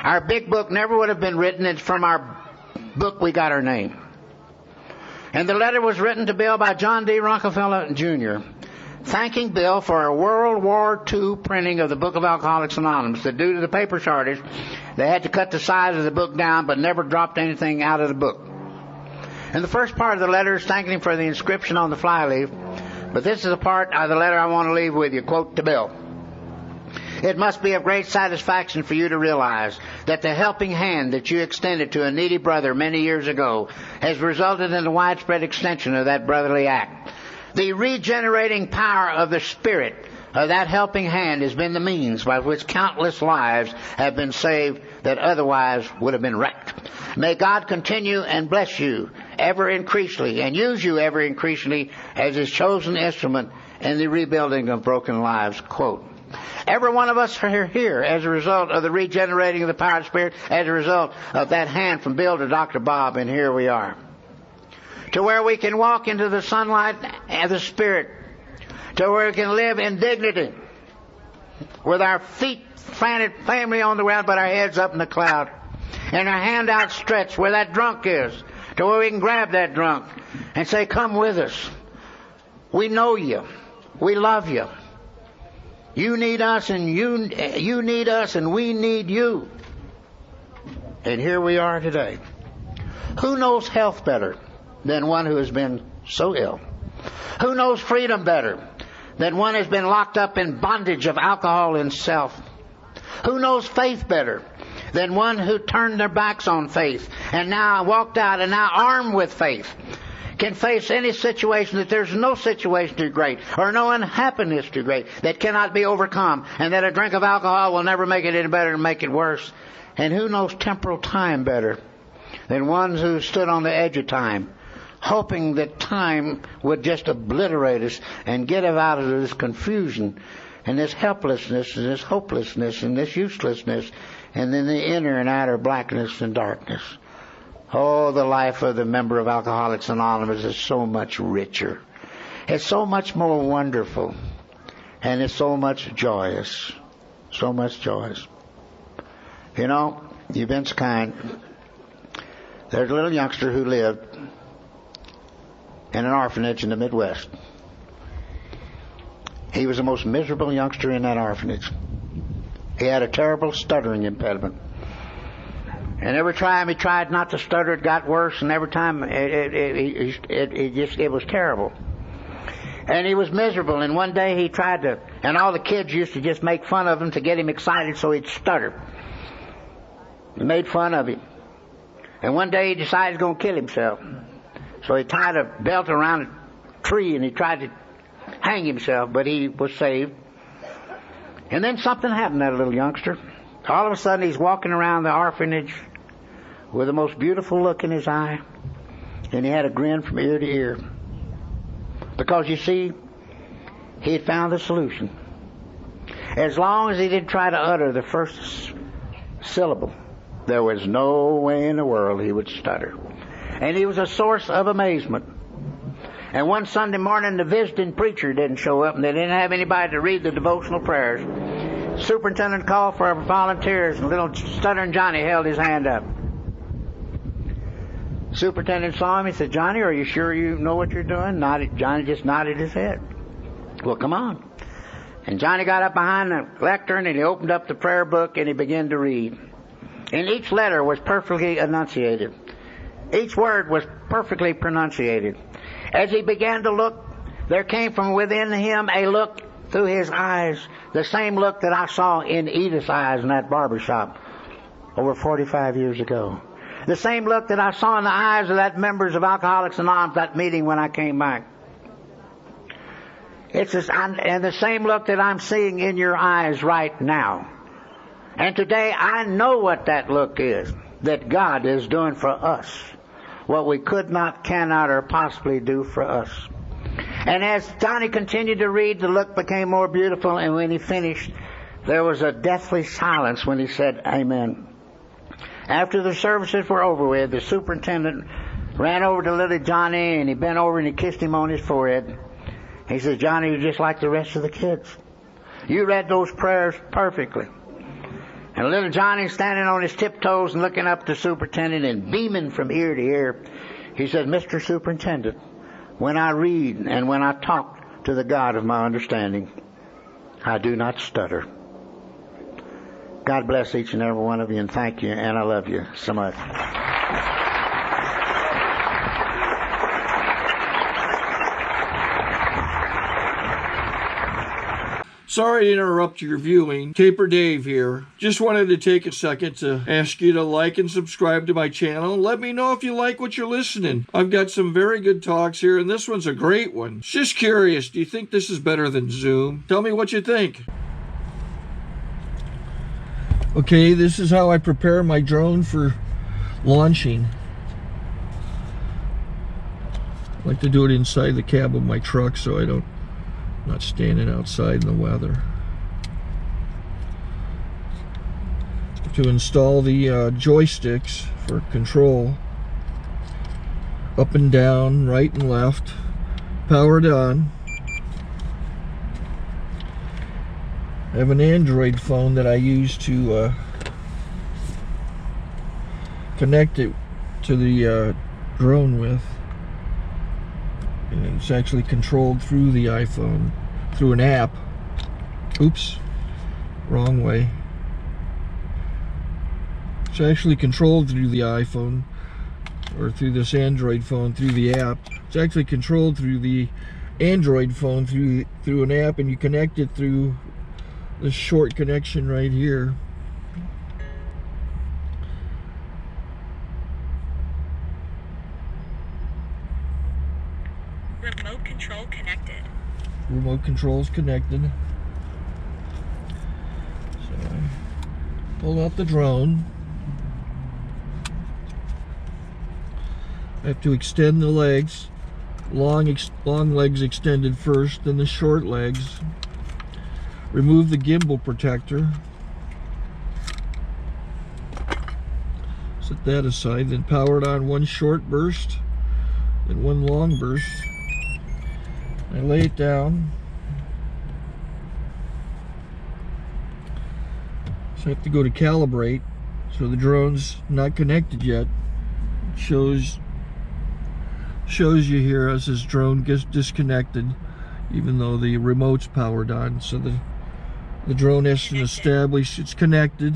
Our big book never would have been written. It's from our book we got our name. And the letter was written to Bill by John D. Rockefeller, Jr., thanking Bill for a World War II printing of the Book of Alcoholics Anonymous, that due to the paper shortage, they had to cut the size of the book down but never dropped anything out of the book. And the first part of the letter is thanking him for the inscription on the flyleaf, but this is the part of the letter I want to leave with you. Quote to Bill. It must be of great satisfaction for you to realize that the helping hand that you extended to a needy brother many years ago has resulted in the widespread extension of that brotherly act. The regenerating power of the Spirit of that helping hand has been the means by which countless lives have been saved that otherwise would have been wrecked. May God continue and bless you ever increasingly and use you ever increasingly as His chosen instrument in the rebuilding of broken lives. Quote. Every one of us are here as a result of the regenerating of the power of the Spirit, as a result of that hand from Bill to Dr. Bob, and here we are. To where we can walk into the sunlight of the Spirit, to where we can live in dignity, with our feet planted firmly on the ground, but our heads up in the cloud, and our hand outstretched where that drunk is, to where we can grab that drunk and say, come with us. We know you. We love you. You need us, and you need us, and we need you. And here we are today. Who knows health better than one who has been so ill? Who knows freedom better than one who has been locked up in bondage of alcohol and self? Who knows faith better than one who turned their backs on faith and now walked out and now armed with faith can face any situation, that there's no situation too great or no unhappiness too great that cannot be overcome, and that a drink of alcohol will never make it any better and make it worse. And who knows temporal time better than ones who stood on the edge of time, hoping that time would just obliterate us and get us out of this confusion and this helplessness and this hopelessness and this uselessness, and then the inner and outer blackness and darkness. Oh, the life of the member of Alcoholics Anonymous is so much richer. It's so much more wonderful. And it's so much joyous. So much joyous. You know, you've been so kind. There's a little youngster who lived in an orphanage in the Midwest. He was the most miserable youngster in that orphanage. He had a terrible stuttering impediment. And every time he tried not to stutter, it got worse, and every time it was terrible. And he was miserable, and one day he tried to, and all the kids used to just make fun of him to get him excited so he'd stutter. They made fun of him. And one day he decided he's going to kill himself. So he tied a belt around a tree and he tried to hang himself, but he was saved. And then something happened to that little youngster. All of a sudden he's walking around the orphanage with the most beautiful look in his eye, and he had a grin from ear to ear. Because, you see, he had found the solution. As long as he didn't try to utter the first syllable, there was no way in the world he would stutter. And he was a source of amazement. And one Sunday morning, the visiting preacher didn't show up, and they didn't have anybody to read the devotional prayers. Superintendent called for volunteers, and little stuttering Johnny held his hand up. Superintendent saw him. He said, Johnny, are you sure you know what you're doing? Johnny just nodded his head. Well, come on. And Johnny got up behind the lectern, and he opened up the prayer book, and he began to read. And each letter was perfectly enunciated. Each word was perfectly pronunciated. As he began to look, there came from within him a look through his eyes, the same look that I saw in Edith's eyes in that barber shop over 45 years ago. The same look that I saw in the eyes of that members of Alcoholics Anonymous, that meeting when I came back. And the same look that I'm seeing in your eyes right now. And today I know what that look is, that God is doing for us what we could not, cannot, or possibly do for us. And as Johnny continued to read, the look became more beautiful, and when he finished, there was a deathly silence when he said, Amen. After the services were over with, the superintendent ran over to little Johnny, and he bent over and he kissed him on his forehead. He said, Johnny, you're just like the rest of the kids. You read those prayers perfectly. And little Johnny, standing on his tiptoes and looking up to the superintendent and beaming from ear to ear, he said, Mr. Superintendent, when I read and when I talk to the God of my understanding, I do not stutter. God bless each and every one of you, and thank you, and I love you so much. Sorry to interrupt your viewing. Taper Dave here. Just wanted to take a second to ask you to like and subscribe to my channel. Let me know if you like what you're listening. I've got some very good talks here, and this one's a great one. Just curious, do you think this is better than Zoom? Tell me what you think. Okay, this is how I prepare my drone for launching. I like to do it inside the cab of my truck so I'm not standing outside in the weather. To install the joysticks for control, up and down, right and left, powered on. I have an Android phone that I use to connect it to the drone with. And it's actually controlled through the iPhone, through an app. Oops, wrong way. It's actually controlled through the iPhone, or through this Android phone, through the app. It's actually controlled through the Android phone, through an app, and you connect it through this short connection right here. Remote control connected. Remote control is connected. So I pull out the drone. I have to extend the legs. Long legs extended first, then the short legs. Remove the gimbal protector. Set that aside, then power it on one short burst, then one long burst. I lay it down. So I have to go to calibrate. So the drone's not connected yet. It shows you here as this drone gets disconnected, even though the remote's powered on. So the drone has to establish it's connected.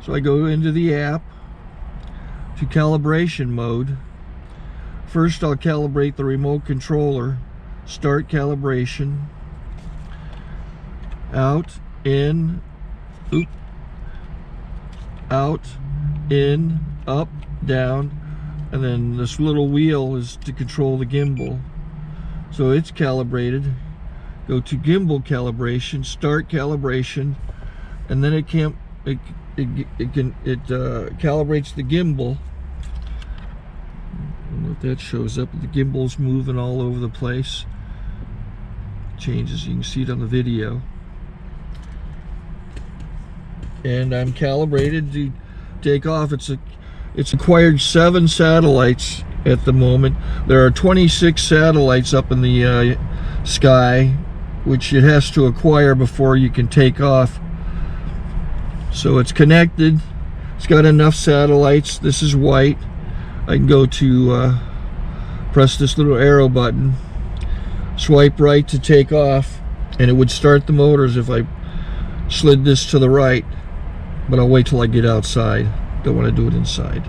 So I go into the app to calibration mode. First I'll calibrate the remote controller. Start calibration. Out, in, out, in, up, down, and then this little wheel is to control the gimbal. So it's calibrated. Go to gimbal calibration, start calibration, and then it calibrates the gimbal. I don't know if that shows up. The gimbal's moving all over the place. Changes, you can see it on the video. And I'm calibrated to take off. It's acquired 7 satellites at the moment. There are 26 satellites up in the sky, which it has to acquire before you can take off. So it's connected. It's got enough satellites. This is white. I can go to press this little arrow button, swipe right to take off, and it would start the motors if I slid this to the right, but I'll wait till I get outside. Don't want to do it inside.